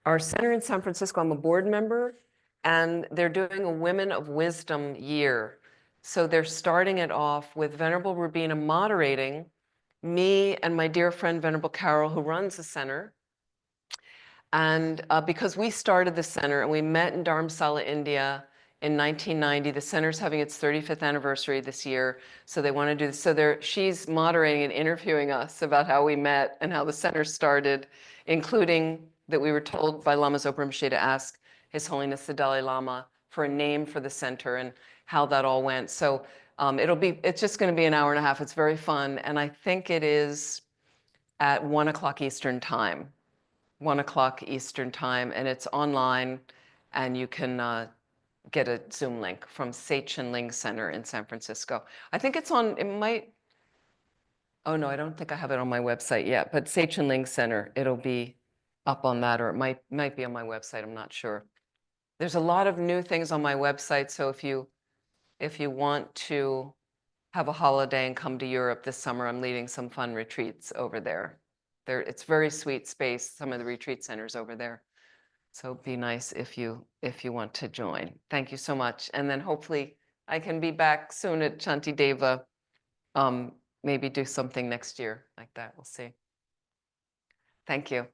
S1: our center in San Francisco, I'm a board member, and they're doing a Women of Wisdom year. So they're starting it off with Venerable Rubina moderating, me and my dear friend Venerable Carol, who runs the center. And because we started the center and we met in Dharamsala, India in 1990, the center's having its 35th anniversary this year. So they want to do this. So she's moderating and interviewing us about how we met and how the center started, including that we were told by Lama Zopa Rinpoche to ask His Holiness the Dalai Lama for a name for the center and how that all went. So it's just going to be an hour and a half. It's very fun. And I think it is at 1 o'clock Eastern time. 1 o'clock Eastern time, and it's online, and you can get a Zoom link from Seichen Ling Center in San Francisco. I think it's on, oh no, I don't think I have it on my website yet, but Seichen Ling Center, it'll be up on that, or it might be on my website, I'm not sure. There's a lot of new things on my website, so if you want to have a holiday and come to Europe this summer, I'm leading some fun retreats over there. It's very sweet space, some of the retreat centers over there. So it'd be nice if you want to join. Thank you so much. And then hopefully I can be back soon at Shantideva. Maybe do something next year like that. We'll see. Thank you.